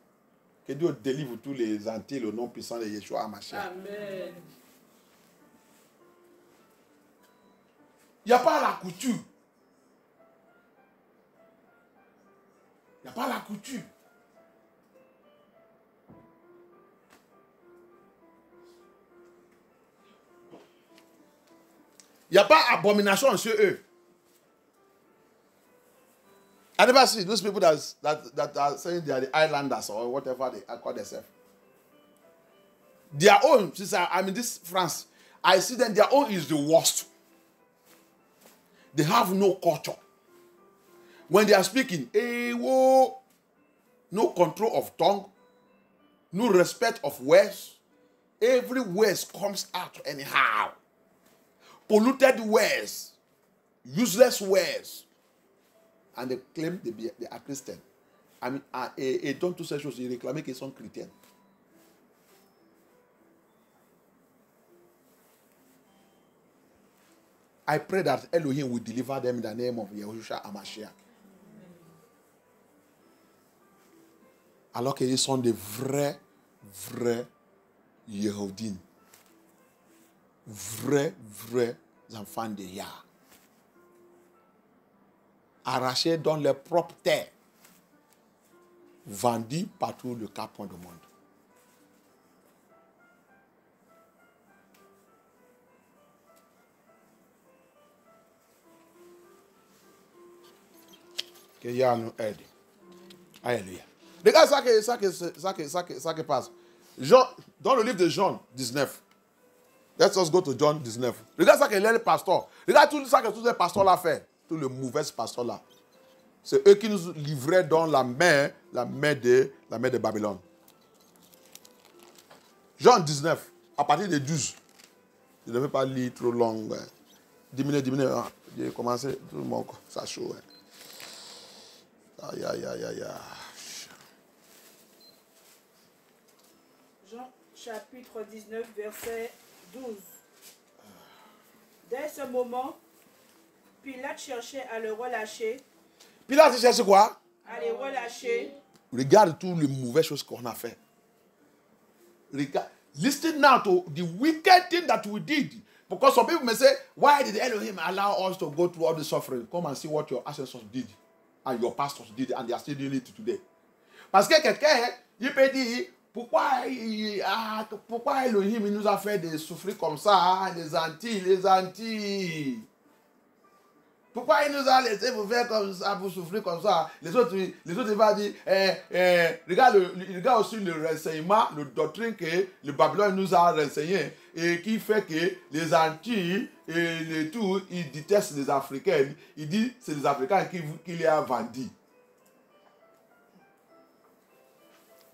Que Dieu délivre tous les Antilles, le nom puissant de Yeshua Hamashiach. Amen. Il n'y a pas la couture. Il n'y a pas la couture. Il n'y a pas abomination chez eux. I never see those people that are saying they are the islanders or whatever they call themselves. Their own, this France, I see them, their own is the worst. They have no culture. When they are speaking, no control of tongue, no respect of words. Every word comes out anyhow. Polluted words, useless words. And they claim they are Christian. Et donc toutes ces choses, ils réclamaient qu'ils sont chrétiens. I pray that Elohim will deliver them in the name of Yeshua Hamashiach. Alors qu'ils sont des vrais Yehoudines. Vrais enfants de Yah. Arrachés dans leurs propres terres. Vendus partout le quatre coins du monde. Que Yah nous aide. Alléluia. Regarde ça qui passe. Jean, dans le livre de Jean 19. Let's us go to John 19. Regarde ça que les pasteurs. Regarde tout ça que tous les pasteurs là fait. Tous les mauvais pasteurs là. C'est eux qui nous livraient dans la main de Babylone. Jean 19, à partir de 12. Je ne vais pas lire trop long. 10 minutes. J'ai commencé tout le monde. Ça chaud. Aïe. Jean chapitre 19, verset 12. Dès ce moment, Pilate cherchait à le relâcher. Pilate cherche quoi? À les relâcher. Regarde toutes les mauvaises choses qu'on a fait. Listen now to the wicked thing that we did. Because some people may say, why did Elohim allow us to go through all the suffering? Come and see what your ancestors did. And your pastors did. And they are still doing it today. Parce que quelqu'un, il peut dire, pourquoi Elohim nous a fait de souffrir comme ça, les Antilles. Pourquoi il nous a laissé vous faire comme ça, vous souffrir comme ça? Les autres ils vont dire, regarde aussi le renseignement, le doctrine que le Babylone nous a renseigné et qui fait que les Antilles et les tout, ils détestent les Africains. Ils disent que c'est les Africains qui les ont vendus.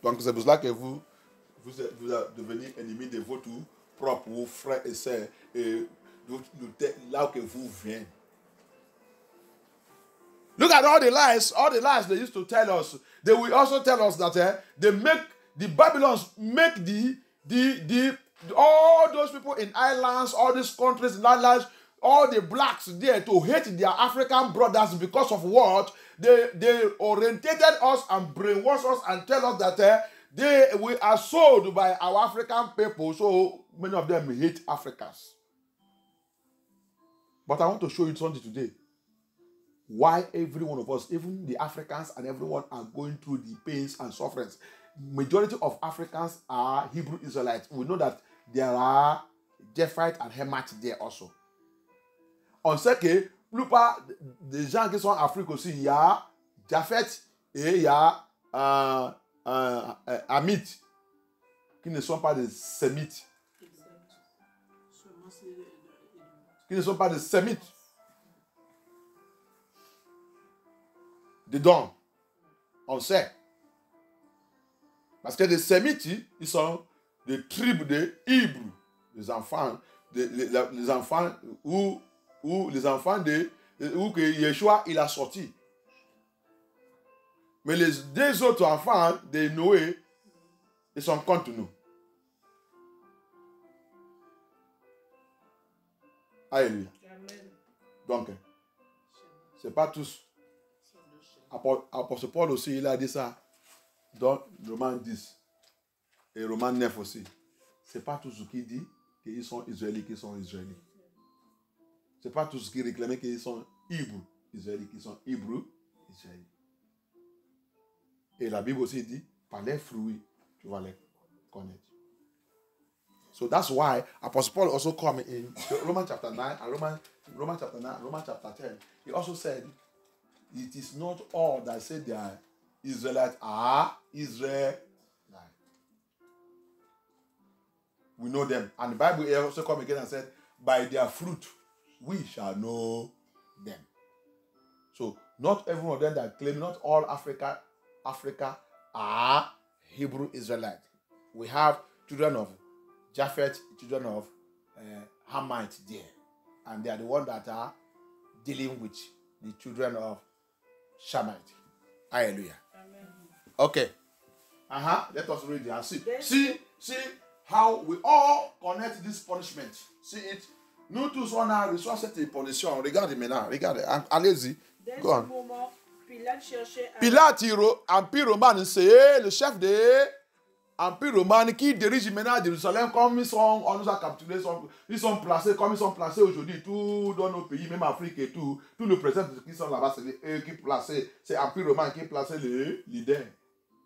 Donc c'est pour cela que vous devenez ennemis de votre propre frères et sœurs et là que vous venez. Look at all the lies they used to tell us. They will also tell us that the Babylons make all those people in islands, all these countries in islands, all the blacks there to hate their African brothers because of what? They orientated us and brainwashed us and tell us that we are sold by our African people, so many of them hate Africans. But I want to show you something today. Why every one of us, even the Africans and everyone, are going through the pains and sufferings. Majority of Africans are Hebrew Israelites. We know that there are Japheth and Hamath there also. On sait que plupart des gens qui sont en Afrique aussi, il y a Japheth et il y a Hamith, qui ne sont pas des Sémites. Qui ne sont pas des Sémites. Dedans, on sait. Parce que les Sémites, ils sont des tribus de Hébreux, les enfants où que Yeshua il a sorti. Mais les deux autres enfants de Noé, ils sont contre nous. Alléluia. Donc, c'est pas tous. Apôtre Paul aussi, il a dit ça dans Romains 10 et Romains 9 aussi. C'est pas tout ce qu'il dit qu'ils sont israélites, qu'ils sont israélites. C'est pas tout ce qu'il réclamait qu'ils sont hébreux, israélites, qu'ils sont hébreux, israélites. Et la Bible aussi dit, par les fruits, tu vas les connaître. So that's why Apostle Paul also come in Romans chapter 9 and Romans chapter 9, Romans chapter 10. He also said, it is not all that say they are Israelites are Israelites. We know them. And the Bible also come again and said, by their fruit we shall know them. So not every one of them that claim, not all Africa are Hebrew Israelites. We have children of Japheth, children of Hamite there. And they are the ones that are dealing with the children of Shamite. Hallelujah. Amen. Okay. Let us read it and see. See how we all connect this punishment. See it. Nous tous, on a reçu cette punition. Regardez maintenant. Regardez. Allez-y. Dès Go ce on. moment, Pilate cherchait à... Pilate, Empire romain, c'est le chef de Empire romain qui dirige maintenant Jérusalem comme on nous a capturés, ils sont placés comme ils sont placés aujourd'hui, tout dans nos pays, même Afrique et tout le président qui sont là-bas, c'est eux qui placent, c'est Empire romain qui place le leader,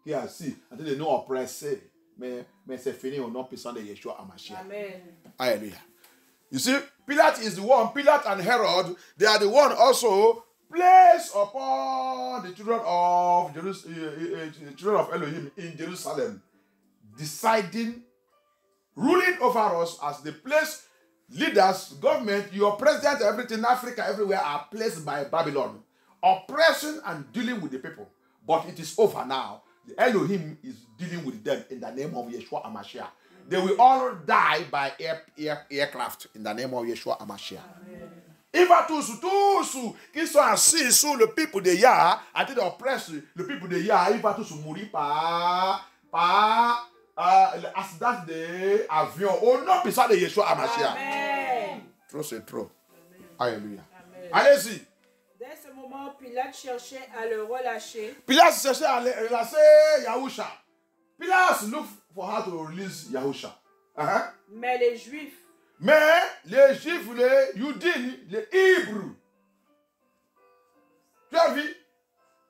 qui est assis, en train de nous oppresser. Mais c'est fini au nom puissant de Yeshua HaMashiach. Amen. Hallelujah. You see, Pilate is the one, Pilate and Herod, they are the one also placed upon the children of Elohim in Jerusalem, deciding, ruling over us as the place leaders, government, your president, everything, Africa, everywhere are placed by Babylon, oppressing and dealing with the people. But it is over now. The Elohim is dealing with them in the name of Yeshua HaMashiach. They will all die by aircraft in the name of Yeshua HaMashiach. Il va tous qui sont assis sous le peuple de Yah, en train d'oppresser le peuple de Yah, il va tous mourir par l'accident d'avion au nom puissant de Yeshua HaMashiach. Amen. Trop, c'est trop. Alléluia. Allez-y. Dès ce moment, Pilate cherchait à le relâcher. Pilate cherchait à relâcher Yahusha. Pilate look for how to release Yahusha. Mais les Juifs, les Yudines, les Hébreux. Tu as vu?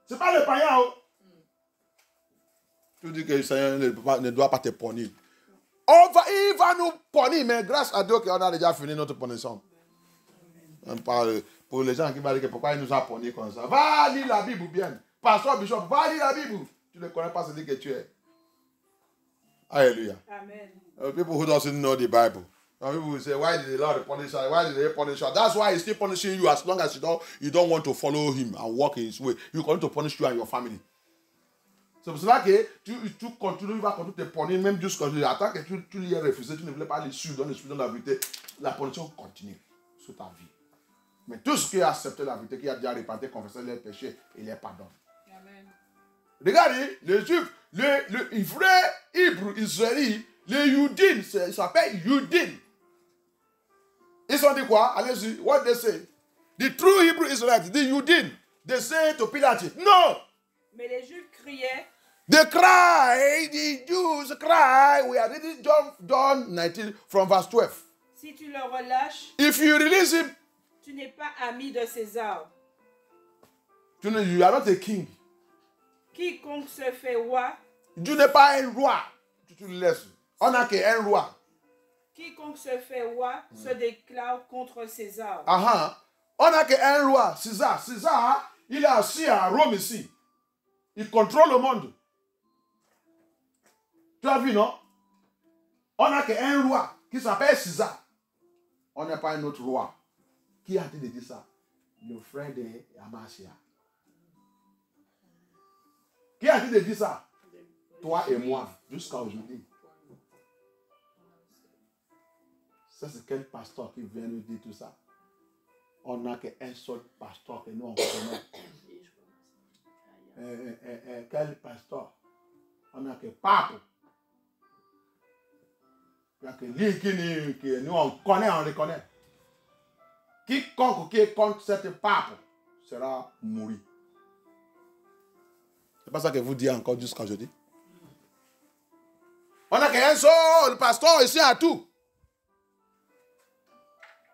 C'est pas le païen. Tu dis que le Seigneur ne doit pas te punir. Il va nous punir, mais grâce à Dieu qu'on a déjà fini notre punition. Pour les gens qui m'ont dit que pourquoi il nous a puni comme ça. Va lire la Bible bien. Pasteur Bishop, va lire la Bible. Tu ne connais pas ce que tu es. Hallelujah. Amen. People who doesn't know the Bible. Some people will say, why did the Lord punish her? Why did they punish her? That's why he's still punishing you as long as you don't want to follow him and walk in his way. He's going to punish you and your family. C'est pour cela que tu continues, il va continuer de te punir, même jusqu'à ce attends que tu lui aies refusé, tu ne voulais pas aller suivre dans l'esprit de la vérité. La punition continue sur ta vie. Mais tout ce qui a accepté la vérité, qui a déjà répandu, confessé les péchés, il les pardonne. Amen. Regardez, les Juifs, le vrai Hébreu israélite, les Yudin, il s'appelle Yudin. Ils ont dit quoi? Allez-y, what they say? The true Hebrew Israelites, the Yudin, they say to Pilate, no! Mais les Juifs criaient, They cry, the Jews cry. We are reading John 19 from verse 12. si tu le relâches, If you release him, tu n'es pas ami de César. you are not a king. Quiconque se fait roi, Tu n'es pas un roi. Tu le laisses. On n'a qu'un roi. quiconque se fait roi se déclare contre César. On n'a qu'un roi, César. César, il est assis à Rome ici. Il contrôle le monde. Tu as vu, non? On n'a qu'un roi qui s'appelle César. On n'a pas un autre roi. Qui a dit ça? Le frère de Amasia. Qui a dit ça? Toi et moi, jusqu'à aujourd'hui. Ça, c'est quel pasteur qui vient nous dire tout ça? On n'a qu'un seul pasteur que nous on connaît. Quel pasteur? On n'a que pape. Il n'y a que lui qui nous on connaît, on reconnaît. Quiconque qui est contre cette pape sera mouru. C'est pas ça que vous dites encore jusqu'à aujourd'hui. On n'a qu'un seul pasteur ici à tout.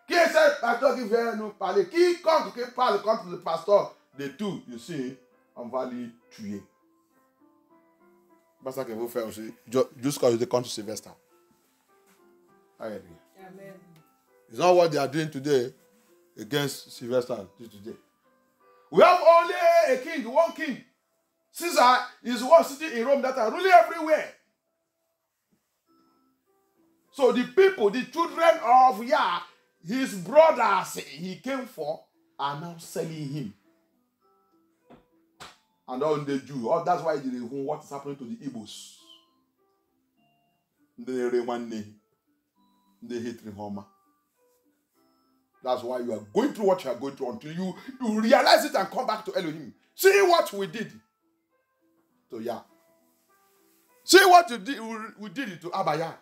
Qui est ce pasteur qui vient nous parler? Quiconque qui parle contre le pasteur de tout, ici, on va lui tuer. C'est pas ça que vous faites aussi. Jusqu'à aujourd'hui contre Sylvester. Hallelujah. Amen. It's not what they are doing today against Sylvester today. We have only a king, one king. Caesar is one city in Rome that are ruling everywhere. So the people, the children of Yah, his brothers he came for, are now selling him. And all the Jews, that's why what is happening to the Igbos. They hate Rehoma. That's why you are going through what you are going through until you realize it and come back to Elohim. See what we did to Yah. See what we did to Abaya.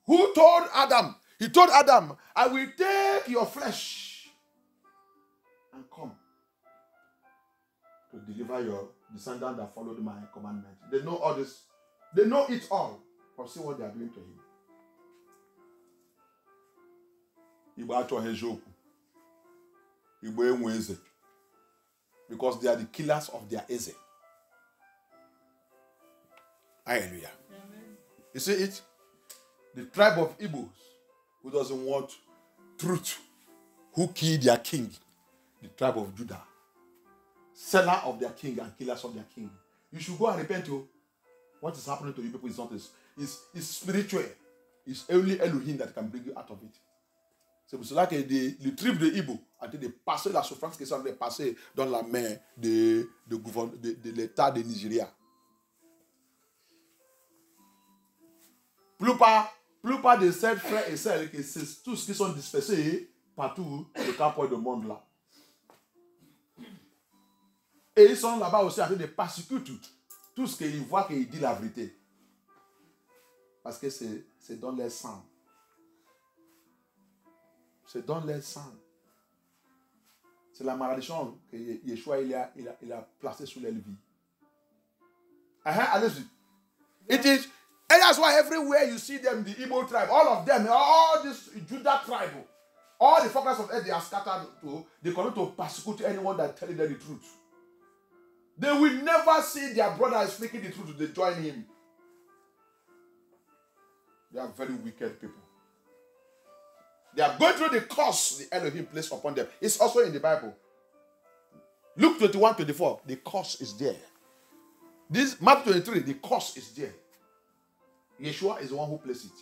Who told Adam? He told Adam, I will take your flesh and come to deliver your descendant that followed my commandment. They know all this. They know it all. But see what they are doing to him. Because they are the killers of their Eze. Hallelujah. Amen. You see it? The tribe of Igbos who doesn't want truth, who killed their king, the tribe of Judah, seller of their king and killers of their king. You should go and repent to what is happening to you people. Is not this. It's spiritual. It's only Elohim that can bring you out of it. C'est pour cela que les tribus de Igbo ont été passées la souffrance qui sont passée dans la main de l'État de Nigeria. Plupart de ces frères et sœurs, c'est tous qui sont dispersés partout le camp du monde là. Et ils sont là-bas aussi en train de persécuter tout ce qu'ils voient qu'il dit la vérité. Parce que c'est dans leur sang. C'est dans leur sang. C'est la malédiction que Yeshua il a placée sur leur vie. Allez-y. It is, and that's why everywhere you see them, the Igbo tribe, all of them, all this Judah tribe, all the focus of earth, they are scattered to, they continue to persecute anyone that telling them the truth. They will never see their brother speaking the truth, they join him. They are very wicked people. They are going through the curse the Elohim placed upon them. It's also in the Bible. Luke 21:24, the curse is there. This Mark 23, the curse is there. Yeshua is the one who placed it.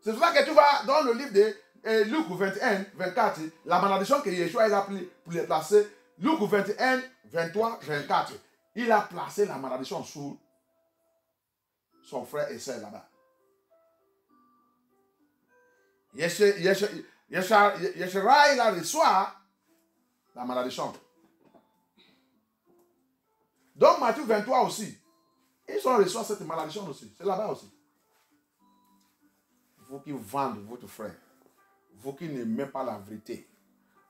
C'est pour ça que tu vas dans le livre de Luc 21, 24, la malédiction que Yeshua a placée, Luc 21, 23, 24, il a placé la malédiction sur son frère et sœur là-bas. Yeshua, il a reçu la malédiction. Donc Matthieu 23 aussi, ils ont reçu cette malédiction aussi. C'est là-bas aussi. Vous qui vendez votre frère, vous qui n'aimez pas la vérité,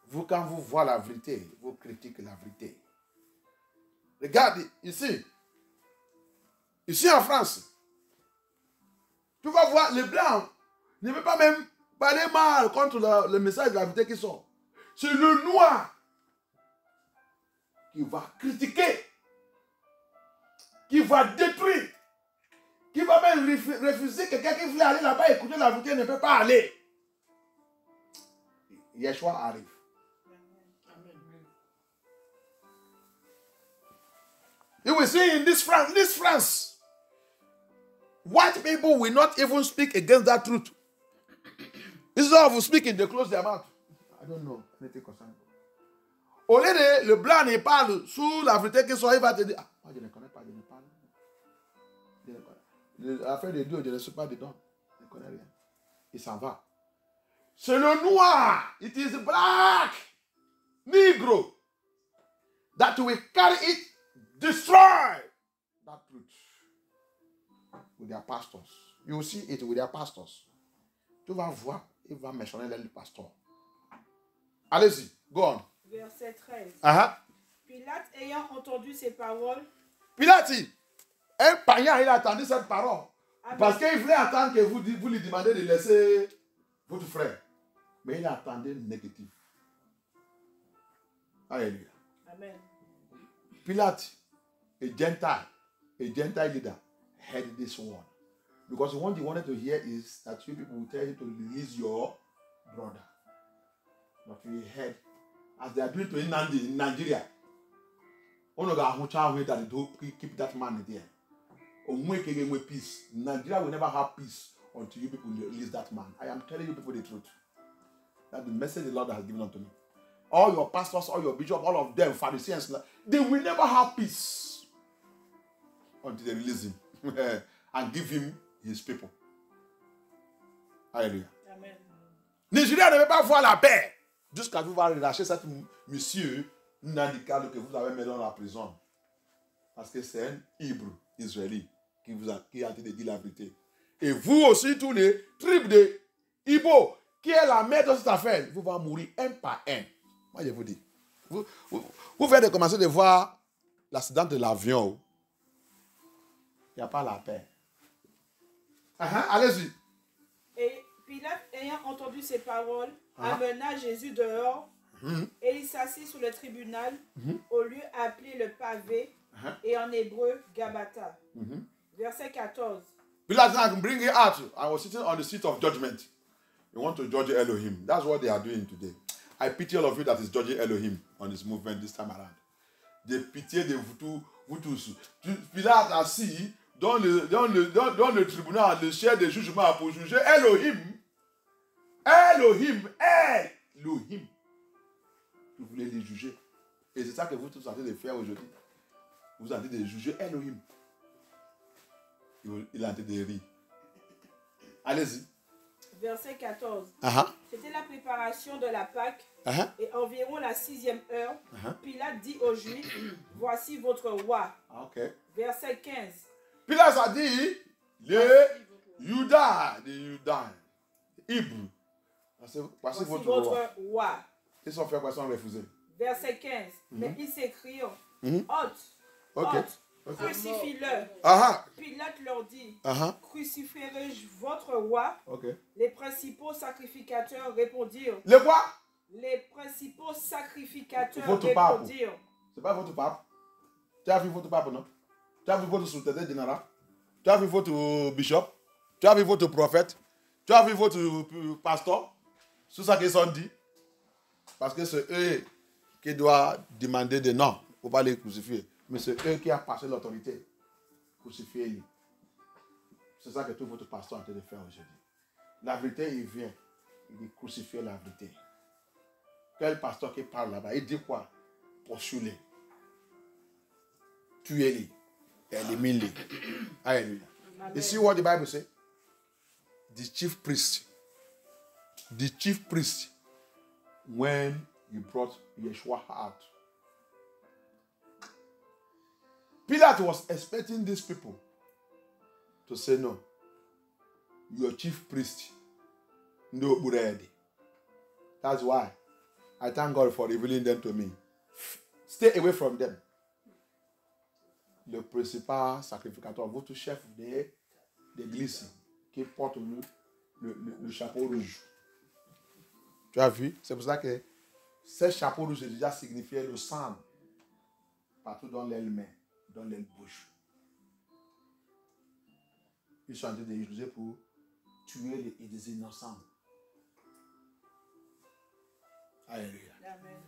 vous quand vous voyez la vérité, vous critiquez la vérité. Regardez ici en France, tu vas voir les blancs ne veulent pas même parler mal contre le message de la vérité qui sort. C'est le noir qui va critiquer, qui va détruire, qui va même refuser quelqu'un qui voulait aller là-bas écouter la vérité ne peut pas aller. Yeshua arrive. You will see in this France, white people will not even speak against that truth. Instead of speaking, they close their mouth. I don't know anything concerning it. Au lieu de le blanc ne parle sous la vérité qui soit, il va te dire, moi je ne connais pas, je ne parle pas. L'affaire de Dieu, je ne suis pas dedans. Je ne connais rien. Il s'en va. C'est le noir. It is black. Negro. That will carry it, destroy that truth. With their pastors. You will see it with their pastors. Tu vas voir, il va mentionner les pasteurs. Allez-y, go on. Verset 13. Uh-huh. Pilate ayant entendu ces paroles. Pilate, un païen, il a entendu cette parole. Parce qu'il voulait attendre que vous lui demandez de laisser votre frère. Mais il a attendu négatif. Alléluia. Amen. Pilate, a Gentile leader, heard this one. Because what he wanted to hear is that you people will tell him to release your brother. But we heard, as they are doing to Nnamdi in Nigeria, that they keep that man there. With peace. Nigeria will never have peace until you people release that man. I am telling you people the truth. That's the message the Lord has given unto me. All your pastors, all your bishops, all of them, Pharisees, they will never have peace until they release him and give him his people. Alléluia. Amen. Nigeria ne veut pas voir la paix jusqu'à vous voir relâcher cet monsieur Nnamdi que vous avez mis dans la prison. Parce que c'est un Hébreu israélite qui a dit la vérité. Et vous aussi, tous les tribus de Ibo, qui est la mère de cette affaire, vous allez mourir un par un. Moi, je vous dis. Vous venez de commencer de voir l'accident de l'avion. Il n'y a pas la paix. Allez-y. Et Pilate, ayant entendu ces paroles, amena Jésus dehors et il s'assit sur le tribunal au lieu appelé le pavé et en hébreu Gabata. Verset 14. Pilate bring it out. I was sitting on the seat of judgment. You want to judge Elohim. That's what they are doing today. I pity all of you that is judging Elohim on this movement this time around. J'ai pitié de vous tous. Pilate assis dans le tribunal, le chef de jugement pour juger Elohim. Elohim. Vous voulez les juger. Et c'est ça que vous tous en train de faire aujourd'hui. Vous êtes en train de juger Elohim. Il est en train de rire. Allez-y. Verset 14. C'était la préparation de la Pâque et environ la 6e heure. Pilate dit aux Juifs, voici votre roi. Verset 15. Pilate a dit, le Judas, Hébreu. Voici votre roi. Ils sont fait quoi, ils sont refusés. Verset 15. Mais ils s'écrient, hôte, crucifie-le. Pilate leur dit, crucifierai-je votre roi? Les principaux sacrificateurs répondirent. Le quoi? Les principaux sacrificateurs votre répondirent. C'est pas votre pape. Tu as vu votre pape, non? Tu as vu votre secrétaire général? Tu as vu votre bishop? Tu as vu votre prophète? Tu as vu votre pasteur? C'est ça qu'ils ont dit. Parce que c'est eux qui doivent demander des noms. Il ne faut pas les crucifier. Mais c'est eux qui ont passé l'autorité. Crucifiez-les. C'est ça que tout votre pasteur a en train de faire aujourd'hui. La vérité, il vient. Il dit crucifier la vérité. Quel pasteur qui parle là-bas? Il dit quoi? Poursuivez-les. Tuez-les. Éliminez-les. Alléluia. You see what the Bible says? The chief priest, when he brought Yeshua out, Pilate was expecting these people to say, no, your chief priest, no ready. That's why I thank God for revealing them to me. Stay away from them. Le principal sacrificateur, votre chef de l'église qui porte le chapeau rouge. Tu as vu? C'est pour ça que ce chapeau rouge est déjà signifié le sang partout dans les mains, dans les bouches. Ils sont en train de l'utiliser pour tuer les innocents. Alléluia. Amen.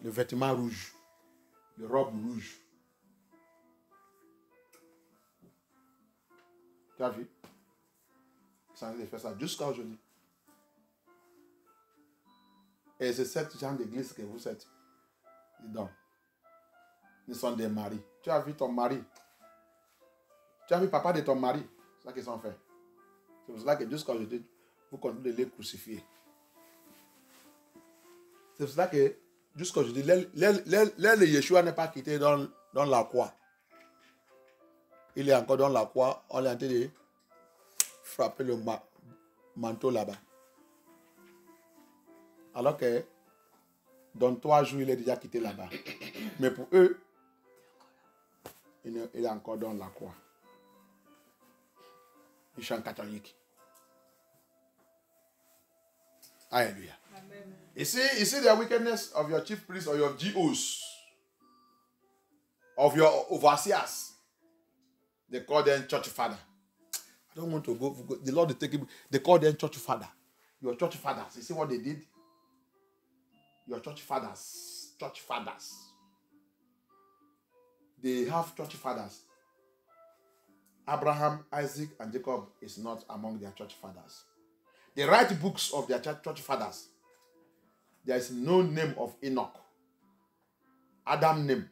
Le vêtement rouge, le robe rouge. Tu as vu? Ils sont en train de faire ça jusqu'à aujourd'hui. Et c'est cette genre d'église que vous êtes dedans. Ils sont des maris. Tu as vu ton mari? Tu as vu papa de ton mari? C'est ça qu'ils ont fait. C'est pour cela que jusqu'à aujourd'hui, vous continuez de les crucifier. C'est pour cela que jusqu'à aujourd'hui, l'aile de Yeshua n'est pas quitté dans la croix. Il est encore dans la croix. On est en train de frapper le manteau là-bas. Alors que dans 3 jours, il est déjà quitté là-bas. Mais pour eux, il est encore dans la croix. Ils sont catholiques. Alléluia. Amen. You see the wickedness of your chief priests or your GOs, of your overseers. They call them church father. I don't want to go. The Lord is taking. They call them church father. Your church fathers. You see what they did? Your church fathers. Church fathers. They have church fathers. Abraham, Isaac, and Jacob is not among their church fathers. They write books of their church fathers. There is no name of Enoch. Adam name.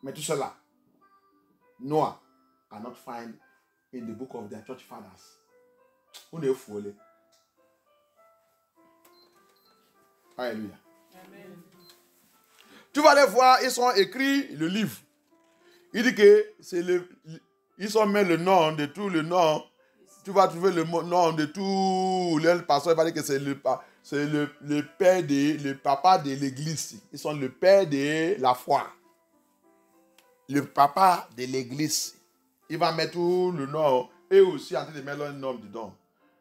Methuselah, Noah are not found in the book of their church fathers. On est fou. Alléluia. Amen. Tu vas les voir, ils ont écrit le livre. Il dit que ils ont mis le nom de tout le nom. Tu vas trouver le nom de tout les pasteurs. Il va dire que c'est le père le papa de l'église. Ils sont le père de la foi. Le papa de l'église. Il va mettre tout le nom. Et aussi en train de mettre le nom dedans.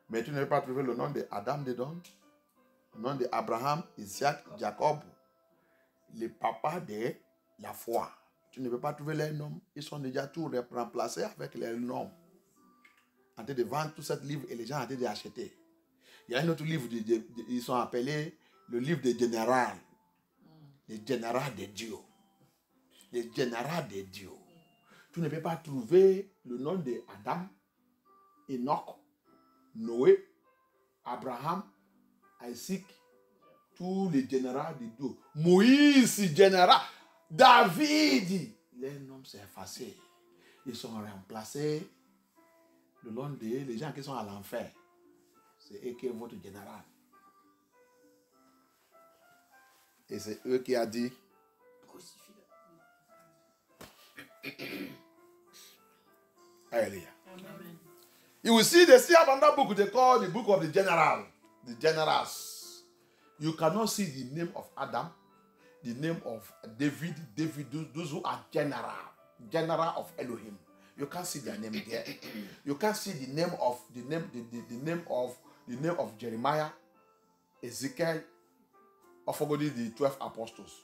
Mais tu ne peux pas trouver le nom d'Adam dedans. Le nom d'Abraham, Isaac, Jacob. Le papa de la foi. Tu ne peux pas trouver les noms. Ils sont déjà tout remplacés avec les noms. En train de vendre tout ce livre et les gens en train d'acheter. Il y a un autre livre, ils sont appelés le livre des généraux. Les généraux de Dieu. Les généraux de Dieu. Tu ne peux pas trouver le nom d'Adam, Enoch, Noé, Abraham, Isaac, tous les généraux de Dieu. Moïse, général. David. Les noms sont effacés. Ils sont remplacés le nom des gens qui sont à l'enfer. C'est eux qui sont votre général. Et c'est eux qui a dit Alléluia. Amen. You will see the another book they call the book of the general. The generals. You cannot see the name of Adam, the name of David, those who are general of Elohim. You can't see their name there. You can't see the name of Jeremiah, Ezekiel, or forgetting the 12 apostles.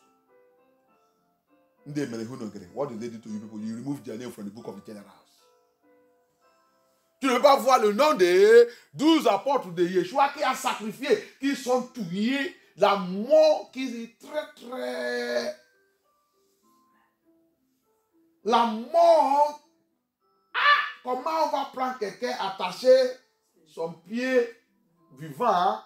What did they do to you people? You remove their name from the book of the generals. Tu ne peux pas voir le nom des 12 apôtres de Yeshua qui a sacrifié, qui sont tués, la mort qui est très très... La mort, comment on va prendre quelqu'un attaché son pied vivant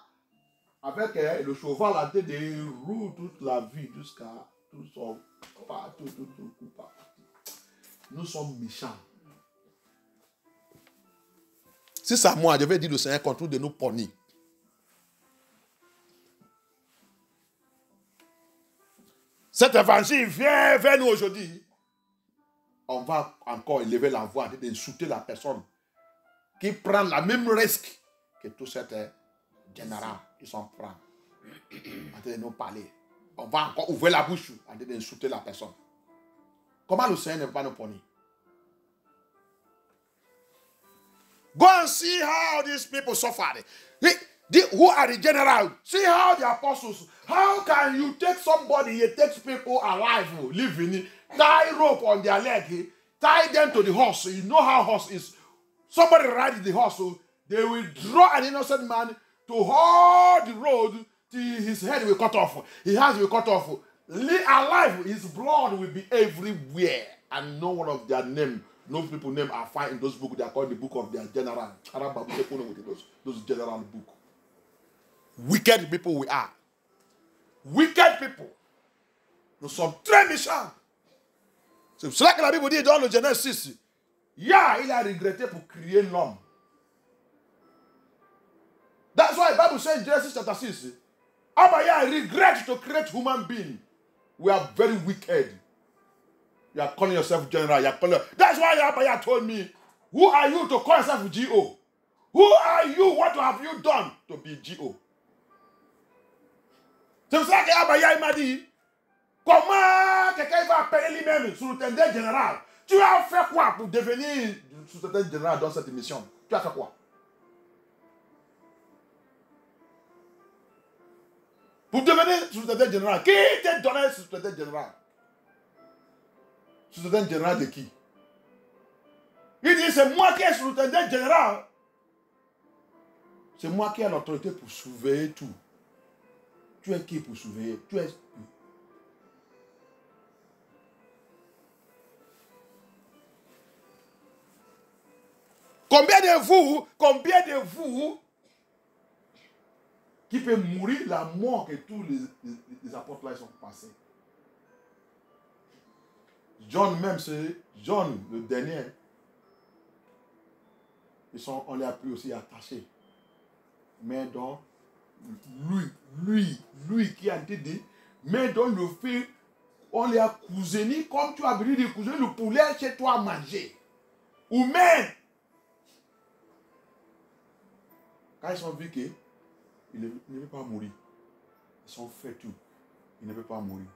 avec le cheval à tête des roues toute la vie jusqu'à tout son partout, tout partout. Nous sommes méchants. Si c'est à moi, je vais dire le Seigneur contrôle de nos ponis. Cet évangile vient vers nous aujourd'hui. On va encore élever la voix, d'insulter la personne qui prend la même risque que tous ces généraux qui s'en prennent. En train de nous parler. On va encore ouvrir la bouche en train d'insulter la personne. Comment le Seigneur ne va pas nous punir? Go and see how these people suffered. Who are the generals? See how the apostles. How can you take somebody, it takes people alive, living, tie rope on their leg, tie them to the horse. You know how horse is. Somebody rides the horse, so they will draw an innocent man to hold the road till his head will cut off. His hands will cut off. Alive, his blood will be everywhere. And no one of their name, no people name are found in those books. They are called the book of their general. Those general books. Wicked people we are. Wicked people. Nous sommes très méchants. C'est pour cela que la Bible dit dans le Genèse 6, il a regretté pour créer l'homme. That's why the Bible says in Genesis chapter 6, Abba regret to create human being. We are very wicked. You are calling yourself general. That's why Abba told me, who are you to call yourself G.O.? Who are you? What have you done to be G.O.? C'est pour ça qu'Abba m'a dit, comment quelqu'un va appeler lui-même sous-lieutenant général? Tu as fait quoi pour devenir sous-lieutenant général dans cette émission? Tu as fait quoi? Pour devenir sous-lieutenant général, qui t'a donné sous-lieutenant général? Sous-lieutenant général de qui? Il dit, c'est moi qui est sous-lieutenant général. C'est moi qui ai l'autorité pour surveiller tout. Tu es qui pour surveiller? Tu es... Combien de vous qui peut mourir la mort que tous les apôtres là sont passés? John même, c'est John le dernier. On les a pris aussi attachés. Mais donc, lui qui a été dit, mais dans le fait, on les a cousinés, comme tu as voulu dire cousinés, le poulet chez toi à manger. Ou même, quand ils sont vus qu'ils ne peuvent pas mourir, ils sont faits tout, ils ne peuvent pas mourir.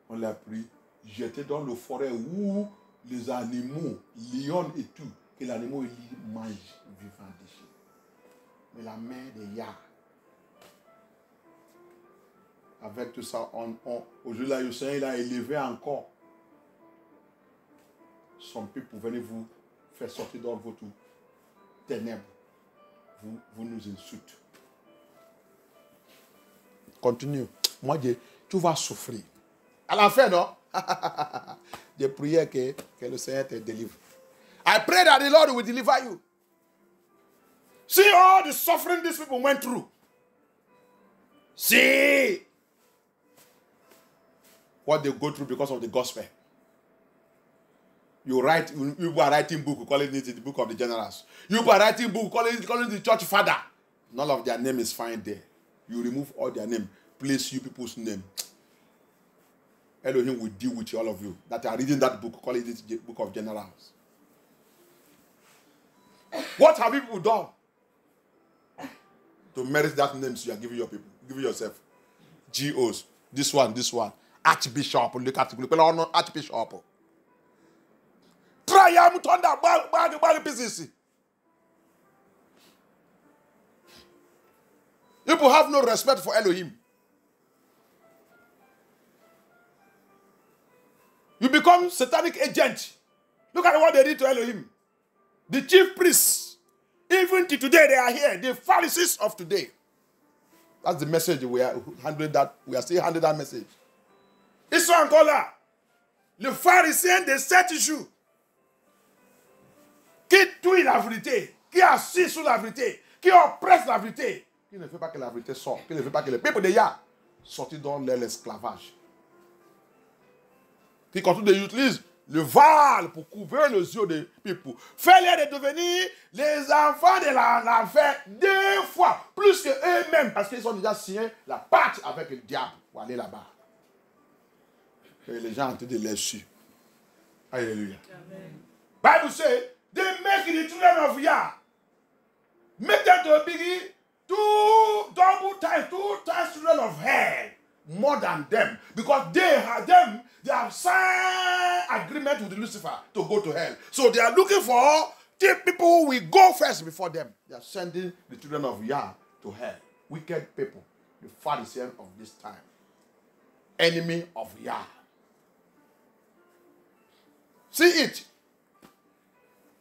On les a pris, jetés dans le forêt où les animaux, lions et tout, que l'animal mange vivant déchets. Mais la mère des Yah, avec tout ça, aujourd'hui, là, le Seigneur, il a élevé encore son peuple pour venir vous faire sortir dans votre ténèbres. Vous nous insultez. Continue. Moi, tu vas souffrir. À la fin, non? Je priais que le Seigneur te délivre. I pray that the Lord will deliver you. See all the suffering these people went through. See what they go through because of the gospel. You are writing book, calling it the book of the generals. You are writing book, calling it the church father. None of their name is found there. You remove all their name, place you people's name. Elohim will deal with all of you that are reading that book, calling it the book of generals. What have people done to merit that name you are giving your people, giving yourself? GOs, this one. Archbishop, look at Archbishop. Try to turn that bag business. People have no respect for Elohim. You become satanic agent. Look at what they did to Elohim. The chief priests, Even till today, they are here. The Pharisees of today. That's the message we are handling. That we are still handling that message. Ils sont encore là. Les pharisiens de cet jour qui tuent la vérité, qui assistent sur la vérité, qui oppressent la vérité, qui ne veut pas que la vérité sorte, qui ne veut pas que le peuple de Yah sorte dans l'esclavage. Qui continue d'utiliser le voile pour couvrir les yeux des peuples. Fais-les de devenir les enfants de l'enfer 2 fois plus que eux-mêmes parce qu'ils ont déjà signé la pacte avec le diable pour aller là-bas. Et les gens ont été de les suivre. Alléluia. Bible says, they make the children of Yah. Make them to be 2 times children of hell. More than them. Because they have signed agreement with Lucifer to go to hell. So they are looking for the people who will go first before them. They are sending the children of Yah to hell. Wicked people. The Pharisees of this time. Enemy of Yah. See it.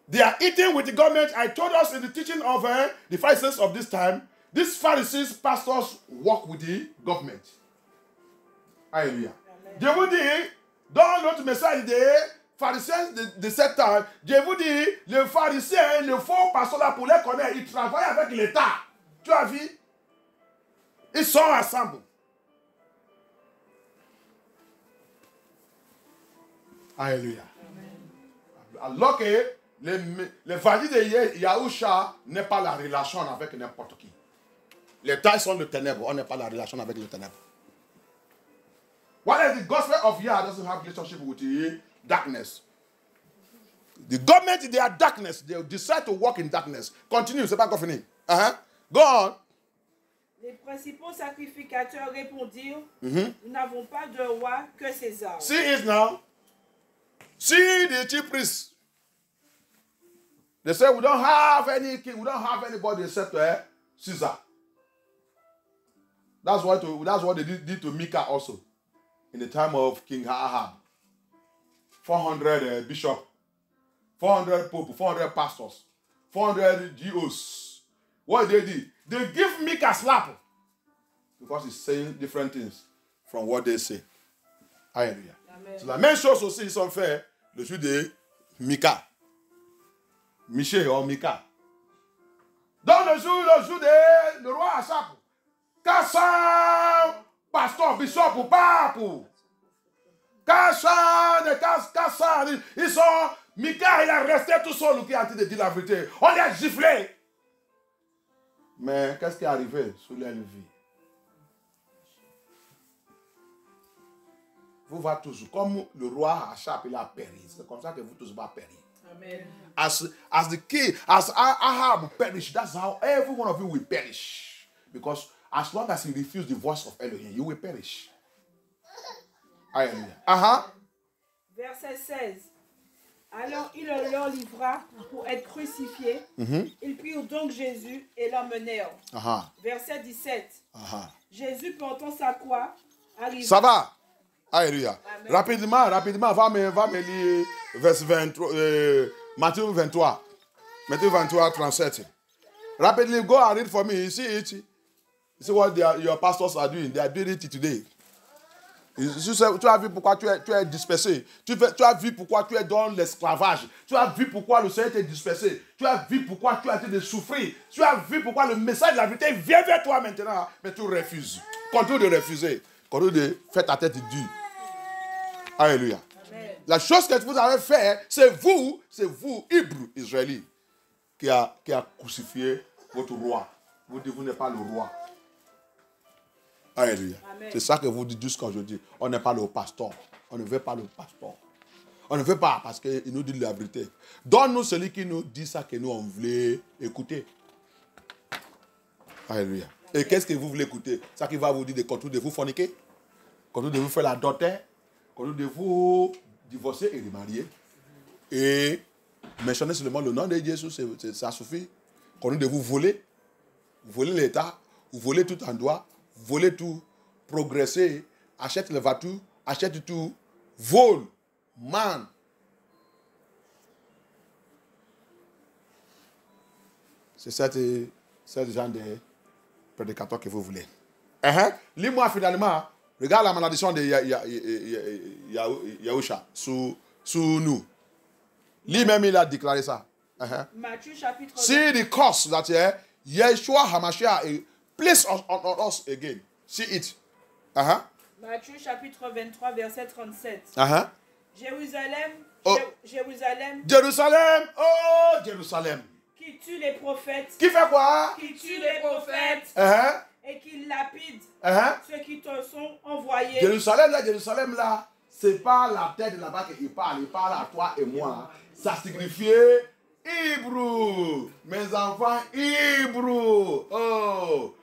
They are eating with the government. I told us in the teaching of the Pharisees of this time, these Pharisees, pastors, work with the government. Alléluia. Je vous dis, dans l'autre message des pharisiens de cet temps, je vous dis, les pharisiens, les faux pasteurs là, pour les connaître, ils travaillent avec l'État. Tu as vu? Ils sont ensemble. Alléluia. Alors que l'évangile de Yahusha n'est pas la relation avec n'importe qui. Les temps sont de ténèbres, on n'est pas la relation avec les ténèbres. What is the gospel of Yah doesn't have relationship with the darkness. The government, they are darkness. They decide to walk in darkness. Continue, c'est pas encore fini. Go on. Les principaux sacrificateurs répondirent, nous n'avons pas de roi que César. See it now. See the chief priests. They say we don't have any king, we don't have anybody except Caesar. That's what they did to Micah also. In the time of King Ahab. 400 bishops, 400 popes, 400 pastors, 400 GOs. What they did? They give Micah a slap. Because he's saying different things from what they say. Alléluia. C'est la même chose aussi, ils ont fait le jour de Micah. Michel ou Micah. Dans le jour de le roi Achab, 400 pasteurs, bishops ou papes, 400, ils sont, Micah, il a resté tout seul qui a dit de dire la vérité. On l'a giflé. Mais qu'est-ce qui est arrivé sous leur vie? Vous va tous, comme le roi Achab, il a péri. C'est comme ça que vous tous va périr. Amen. As the king, as Ahab perished, that's how every one of you will perish. Because as long as you refuse the voice of Elohim, you will perish. Hallelujah. Verset 16. Alors il leur livra pour être crucifié. Ils prirent donc Jésus et l'emmenèrent. Verset 17. Jésus portant sa croix arriva. Ça va? Alléluia. Rapidement, va me lire verset 23, Matthieu 23. Matthieu 23, 37. Rapidly, go and read for me. You see it? You see what your pastors are doing? They are doing it today. Tu as vu pourquoi tu es dispersé. Tu as vu pourquoi tu es dans l'esclavage. Tu as vu pourquoi le Seigneur t'est dispersé. Tu as vu pourquoi tu as été de souffrir. Tu as vu pourquoi le message de la vérité vient vers toi maintenant. Mais tu refuses. Continue de refuser. Continue de faire ta tête dure. Alléluia. Amen. La chose que vous avez fait, c'est vous, Hébreux, Israélites, qui a crucifié votre roi. Vous dites, vous n'êtes pas le roi. Alléluia. C'est ça que vous dites jusqu'à aujourd'hui. On n'est pas le pasteur. On ne veut pas le pasteur. On ne veut pas parce qu'il nous dit la vérité. Donne-nous celui qui nous dit ça que nous on voulait écouter. Alléluia. Et qu'est-ce que vous voulez écouter? Ça qui va vous dire de continuer de vous forniquer, continuer de vous faire l'adultère, continuer de vous divorcer et remarier. Et mentionner seulement le nom de Jésus, ça suffit. Continuer de vous voler l'État, vous voler tout en droit, voler tout, progresser, achète le voiture, achète tout, vole, C'est ce genre de prédicateur que vous voulez. Lis-moi finalement, regarde la malédiction de Yahusha sur nous. Lui-même, il a déclaré ça. Matthieu chapitre See the curse that Yeshua HaMashiach is placed on us again. See it. Matthieu chapitre 23, verset 37. Jérusalem, Oh. Jérusalem, Jérusalem, oh Jérusalem. qui tue les prophètes, Qui fait quoi? qui tue les prophètes et qui lapide ceux qui te sont envoyés. Jérusalem là, c'est pas la tête de là-bas qu'il parle. Il parle à toi et moi. Ça signifiait Hébreu. Mes enfants, Hébreu. Oh.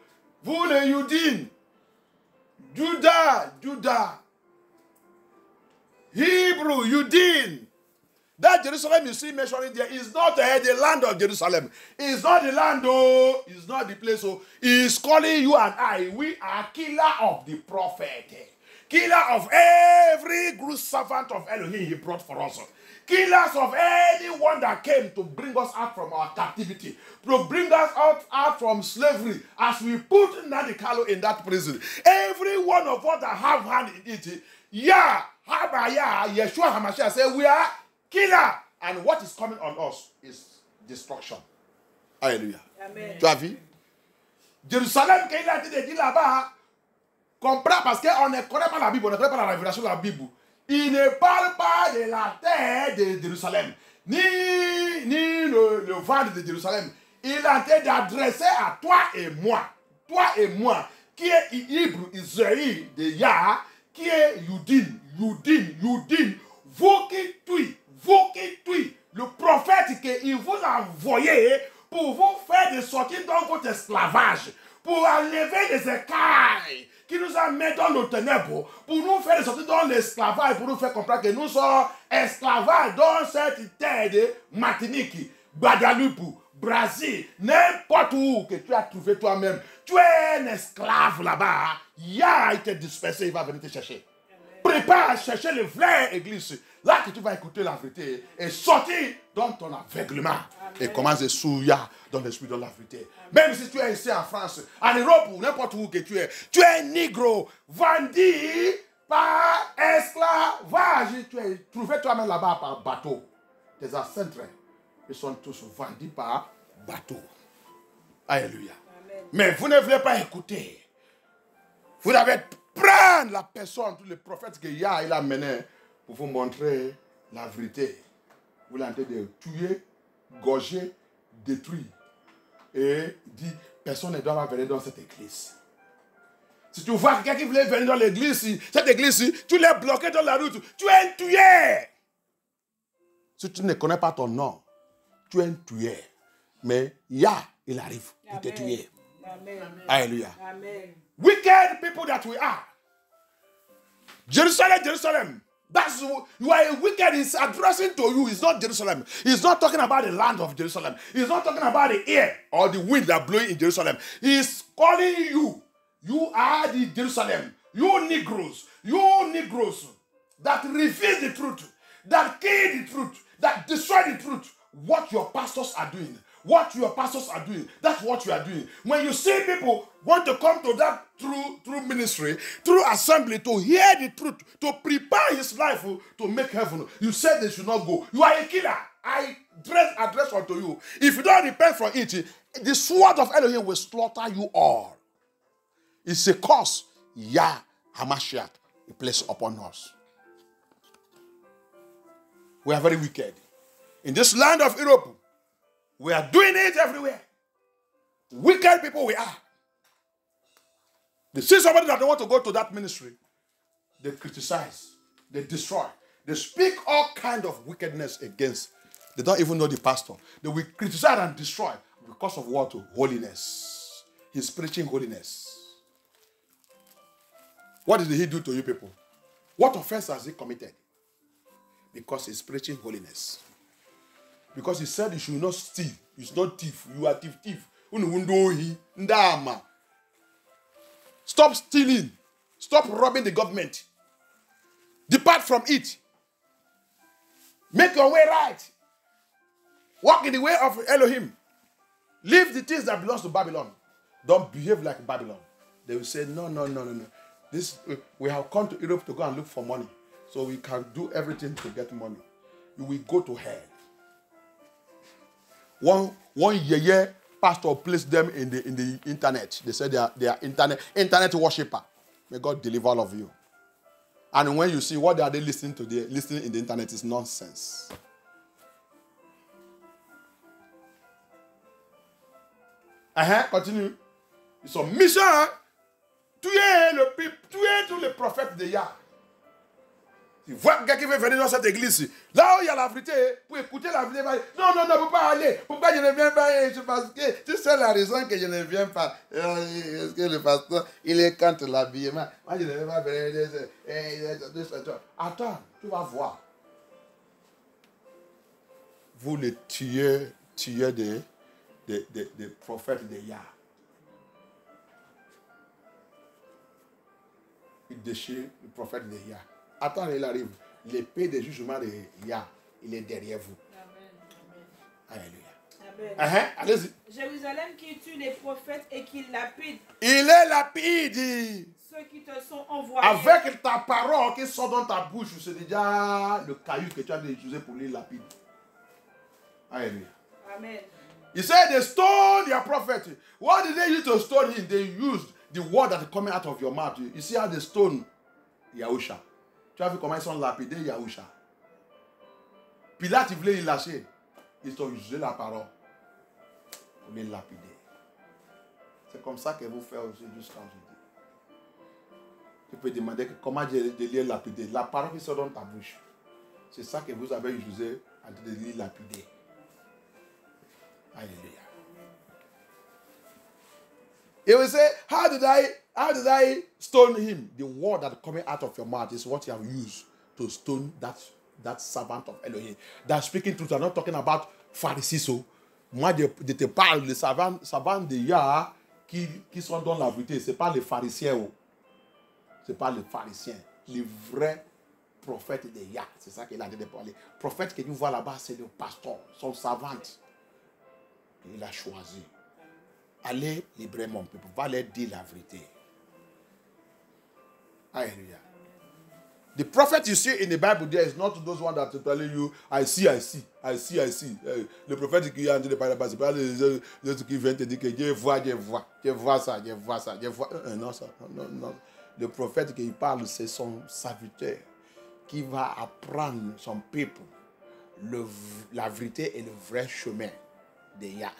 Vous les Youdines. Judah. Hebrew, Yudin. That Jerusalem you see mentioned there is not the land of Jerusalem. It's not the land, oh. It's not the place, oh. He's calling you and I. We are killer of the prophet. Killer of every good servant of Elohim he brought for us. Killers of anyone that came to bring us out from our captivity. To bring us out from slavery. As we put Nnamdi Kanu in that prison. Every one of us that have hand in it. Yeshua HaMashiach said we are killer. And what is coming on us is destruction. Alléluia. Amen. Tu as vu? Jérusalem, quand il a été dit là-bas, comprends parce qu'on ne connaît pas la Bible, on ne connaît pas la révélation de la Bible. Il ne parle pas de la terre de Jérusalem, ni le ventre de Jérusalem. Il a été d'adresser à toi et moi, qui est Hébreu, Israël de Yah, qui est Yudin, vous qui tuez, le prophète qu'il vous a envoyé pour vous faire de sortir dans votre esclavage, pour enlever les écailles qui nous a mis dans nos ténèbres, pour nous faire de sortir dans l'esclavage, pour nous faire comprendre que nous sommes esclavages dans cette terre de Martinique, Guadeloupe, Brésil, n'importe où que tu as trouvé toi-même. Tu es un esclave là-bas. Yah a été dispersé, il va venir te chercher. Prépare à chercher le vrai église. Là que tu vas écouter la vérité et sortir dans ton aveuglement. Amen. Et commence à souiller dans l'esprit de la vérité. Amen. Même si tu es ici en France, en Europe ou n'importe où que tu es un négro vendu par esclavage. Tu es trouvé toi-même là-bas par bateau. Tes ancêtres, ils sont tous vendus par bateau. Alléluia. Amen. Mais vous ne voulez pas écouter. Vous devez prendre la personne, tous les prophètes que Yah il a mené pour vous montrer la vérité. Vous l'avez en train de tuer, gorger, détruire. Et dit, personne ne doit venir dans cette église. Si tu vois quelqu'un qui voulait venir dans l'église, cette église, tu l'as bloqué dans la route, tu es un tueur. Si tu ne connais pas ton nom, tu es un tueur. Mais Yah, il arrive pour te tuer. Amen. Alléluia. Amen. Wicked people that we are. Jerusalem. That's you are a wicked. He's addressing to you. It's not Jerusalem. He's not talking about the land of Jerusalem. He's not talking about the air or the wind that blowing in Jerusalem. He's calling you. You are the Jerusalem. You Negroes that refuse the truth, that kill the truth, that destroy the truth. What your pastors are doing. That's what you are doing. When you see people want to come to that through ministry, through assembly, to hear the truth, to prepare his life to make heaven, you said they should not go. You are a killer. I address unto you. If you don't repent from it, the sword of Elohim will slaughter you all. It's a curse. Yah HaMashiach placed upon us. We are very wicked. In this land of Europe, we are doing it everywhere. Wicked people we are. They see somebody that don't want to go to that ministry. They criticize. They destroy. They speak all kind of wickedness against. They don't even know the pastor. They will criticize and destroy because of what? Holiness. He's preaching holiness. What did he do to you people? What offense has he committed? Because he's preaching holiness. Because he said you should not steal. It's not thief. You are thief. Stop stealing. Stop robbing the government. Depart from it. Make your way right. Walk in the way of Elohim. Leave the things that belongs to Babylon. Don't behave like Babylon. They will say, no. This we have come to Europe to go and look for money. So we can do everything to get money. You will go to hell. One year pastor placed them in the internet. They said they are internet worshiper. May God deliver all of you. And when you see what are they listening to, listening in the internet is nonsense. Continue. Ils sont méchants. Tuez tous les prophètes de Yah. Tu vois quelqu'un qui veut venir dans cette église, là où il y a la vérité, pour écouter la vérité, non, je ne peux pas aller. Pourquoi je ne viens pas? Parce que tu sais la raison que je ne viens pas. Est-ce que le pasteur, il est contre l'habillement? Moi, je ne vais pas venir. Attends, tu vas voir. Vous les tuez des prophètes de Yah. Il déchire le prophète de Yah. Attends, il arrive. L'épée des jugements de Yah, il est derrière vous. Amen. Alléluia. Amen. Allez-y. Jérusalem qui tue les prophètes et qui lapide Il est lapide. ceux qui te sont envoyés. Avec ta parole qui sort dans ta bouche, c'est déjà le caillou que tu as utilisé pour les lapides. Alléluia. Amen. He said they stole their prophet. What did they use to stone him? They used the word that is coming out of your mouth. You see how they stone Yahusha. Tu as vu comment ils sont lapidés, Yahusha. Pilate, il voulait les lâcher. Ils ont usé la parole pour les lapider. C'est comme ça que vous faites aussi jusqu'à aujourd'hui. Tu peux demander comment de les lapider. La parole qui sort dans ta bouche. C'est ça que vous avez utilisé de les lapider. Hallelujah. He will say, how did I stone him? The word that coming out of your mouth is what you have used to stone that servant of Elohim. That's speaking truth. I'm not talking about Pharisees. Moi, je te parle des savants de Yah qui sont dans la vérité. Ce n'est pas les pharisiens. Ce n'est pas les pharisiens. Les vrais prophètes de Yah. C'est ça qu'il a dit de parler. Le prophète que nous voyons là-bas, c'est le pasteur, son savant. Il a choisi. Allez libérer mon peuple. Va leur dire la vérité. Hallelujah. The prophet you see in the Bible there is not those ones that are telling you, I see. Le prophète qui est en train de parler, c'est pas les qui viennent te dire que je vois ça. Non. Le prophète qui parle, c'est son serviteur qui va apprendre son peuple la vérité et le vrai chemin de Yah.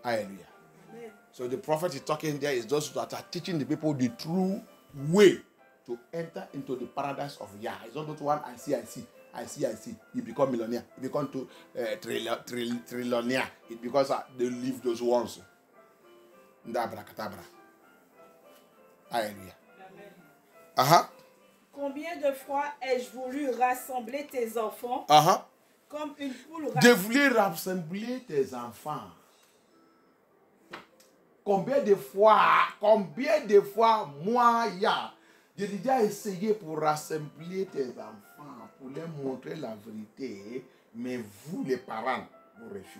Hallelujah. Amen. So the prophet is talking there is those that are teaching the people the true way to enter into the paradise of Yah. It's not that one I see. You become millionaire. You become trillionaire. It's because they leave those ones. Ndabrakadabra. Hallelujah. Amen. Combien de fois ai-je voulu rassembler tes enfants comme une poule de vouloir rassembler tes enfants. Combien de fois, moi, Yah, j'ai déjà essayé pour rassembler tes enfants, pour leur montrer la vérité, mais vous, les parents, vous refusez.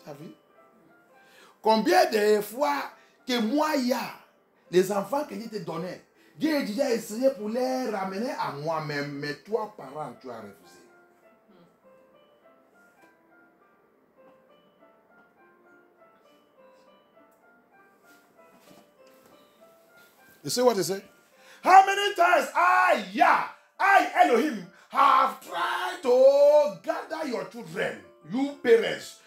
Tu as vu? Combien de fois que moi, Yah, les enfants que je te donnais, j'ai déjà essayé pour les ramener à moi-même, mais toi, parent, tu as refusé. You see what he said? How many times I, Elohim, have tried to gather your children, you parents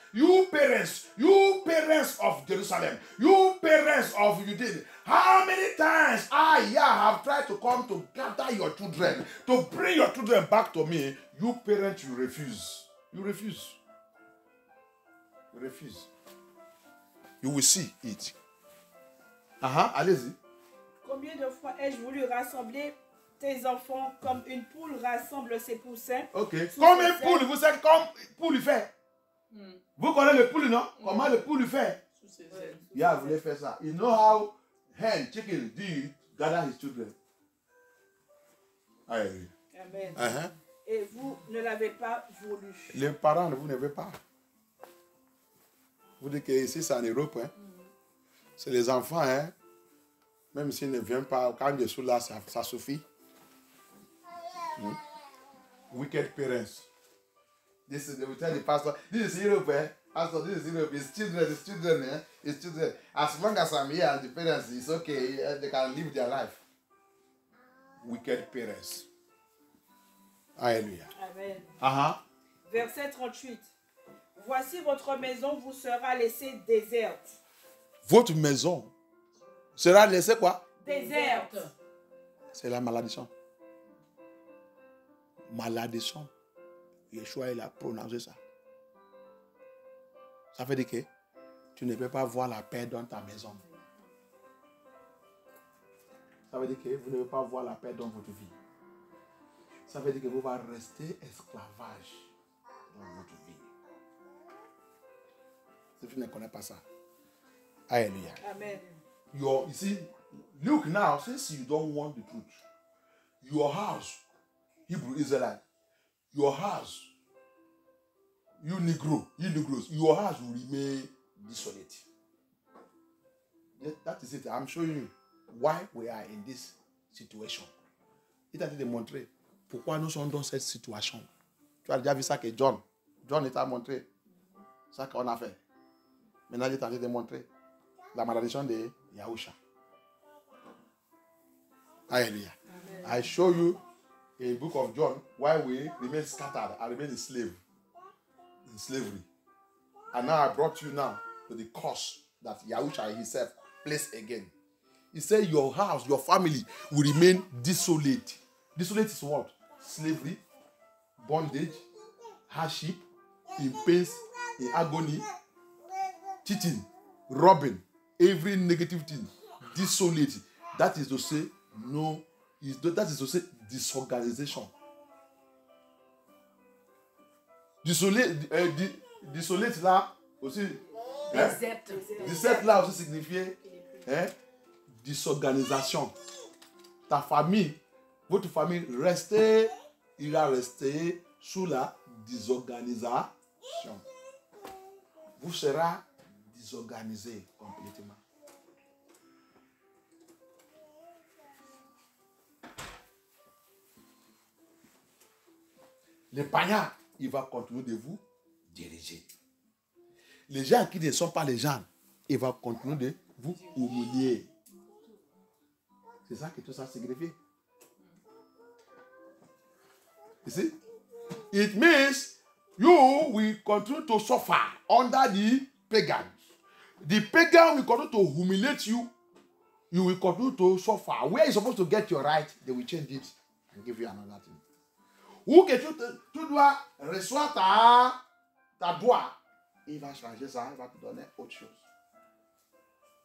of Jerusalem, you parents of Judea. How many times I, have tried to come to gather your children, to bring your children back to me? You parents, you refuse. You refuse. You refuse. You will see it. Allez-y. Combien de fois ai-je voulu rassembler tes enfants comme une poule rassemble ses poussins? Ok. Comme une poule, vous savez comme poule il fait. Vous connaissez le poule, non? Comment le poule il fait? Yeah, vous voulez faire ça. You know how hen, chicken, do gather his children. Hallelujah. Amen. et vous ne l'avez pas voulu. Les parents, vous ne voulez pas. Vous dites que ici, c'est en Europe. Hein? C'est les enfants. Hein? Même s'ils ne viennent pas, quand je suis là, ça suffit. Wicked parents. This is, they will tell the pastor, this is Europe. Eh? Pastor, this is Europe. It's children. Eh? It's children. As long as I'm here, the parents, it's okay. They can live their life. Wicked parents. Alléluia. Amen. Verset 38. Voici votre maison vous sera laissée déserte. Votre maison sera laissée quoi? Déserte. C'est la malédiction. Malédiction. Yeshua, il a prononcé ça. Ça veut dire que tu ne peux pas voir la paix dans ta maison. Ça veut dire que vous ne pouvez pas voir la paix dans votre vie. Ça veut dire que vous allez rester esclavage dans votre vie. Si tu ne connais pas ça. Alléluia. Amen. You see, look now, since you don't want the truth, your house, Hebrew Israelite, your house, you Negroes, your house will remain desolate. That is it. I'm showing you why we are in this situation. Il t'a dit de montrer pourquoi nous sommes dans cette situation. Tu as déjà vu ça que John t'a montré ça qu'on a fait. Maintenant, il t'a dit de montrer la malédiction de Yahusha. Hallelujah. I show you in the book of John why we remain scattered and remain in slavery. And now I brought you now to the curse that Yahusha himself placed again. He said your house, your family will remain desolate. Desolate is what? Slavery, bondage, hardship, in pains, in agony, cheating, robbing, every negative thing, desolate. That is to say, that is to say, disorganization. Desolate là aussi. Déserte là aussi signifie disorganisation. Ta famille, votre famille il va rester sous la désorganisation. Vous serez désorganisé complètement. Les païens, il va continuer de vous diriger. Les gens qui ne sont pas les gens, il va continuer de vous humilier. C'est ça que tout ça signifie. You see? It means you will continue to suffer under the pagans. The pagan will continue to humiliate you. You will continue to suffer. Where you're supposed to get your right, they will change it and give you another thing. Ou que tu dois recevoir ta droit, il va changer ça, il va te donner autre chose.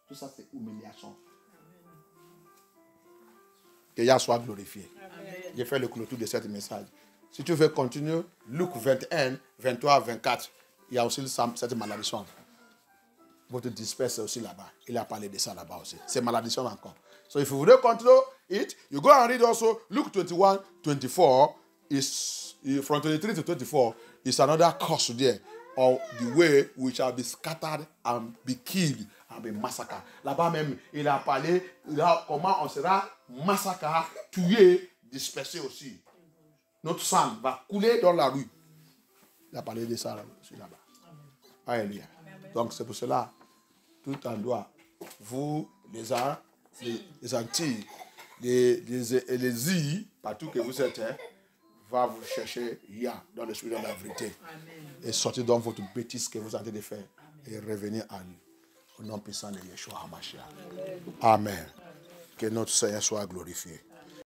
Tout ça, c'est humiliation. Que Yahweh soit glorifié. J'ai fait le clôture de ce message. Si tu veux continuer, Luc 21, 23, 24, il y a aussi cette malédiction. Votre disperse aussi là-bas. Il a parlé de ça là-bas aussi. C'est malédiction encore. So if you want to control it, you go and read also Luke 21, 24. Is from 23 to 24 is another curse there of the way we shall be scattered and be killed and be massacred. Là-bas même, il a parlé comment on sera massacré, tué, dispersé aussi. Notre sang va couler dans la rue. Il a parlé de ça aussi là-bas. Alléluia. Donc c'est pour cela, tout endroit, vous, les Antilles, les îles, partout que vous êtes, va vous chercher dans le spirit de la vérité. Amen. Et sortir dans votre bêtise que vous êtes en train de faire. Amen. Et revenir à lui. Au nom puissant de Yeshua HaMashiach. Amen. Amen. Que notre Seigneur soit glorifié.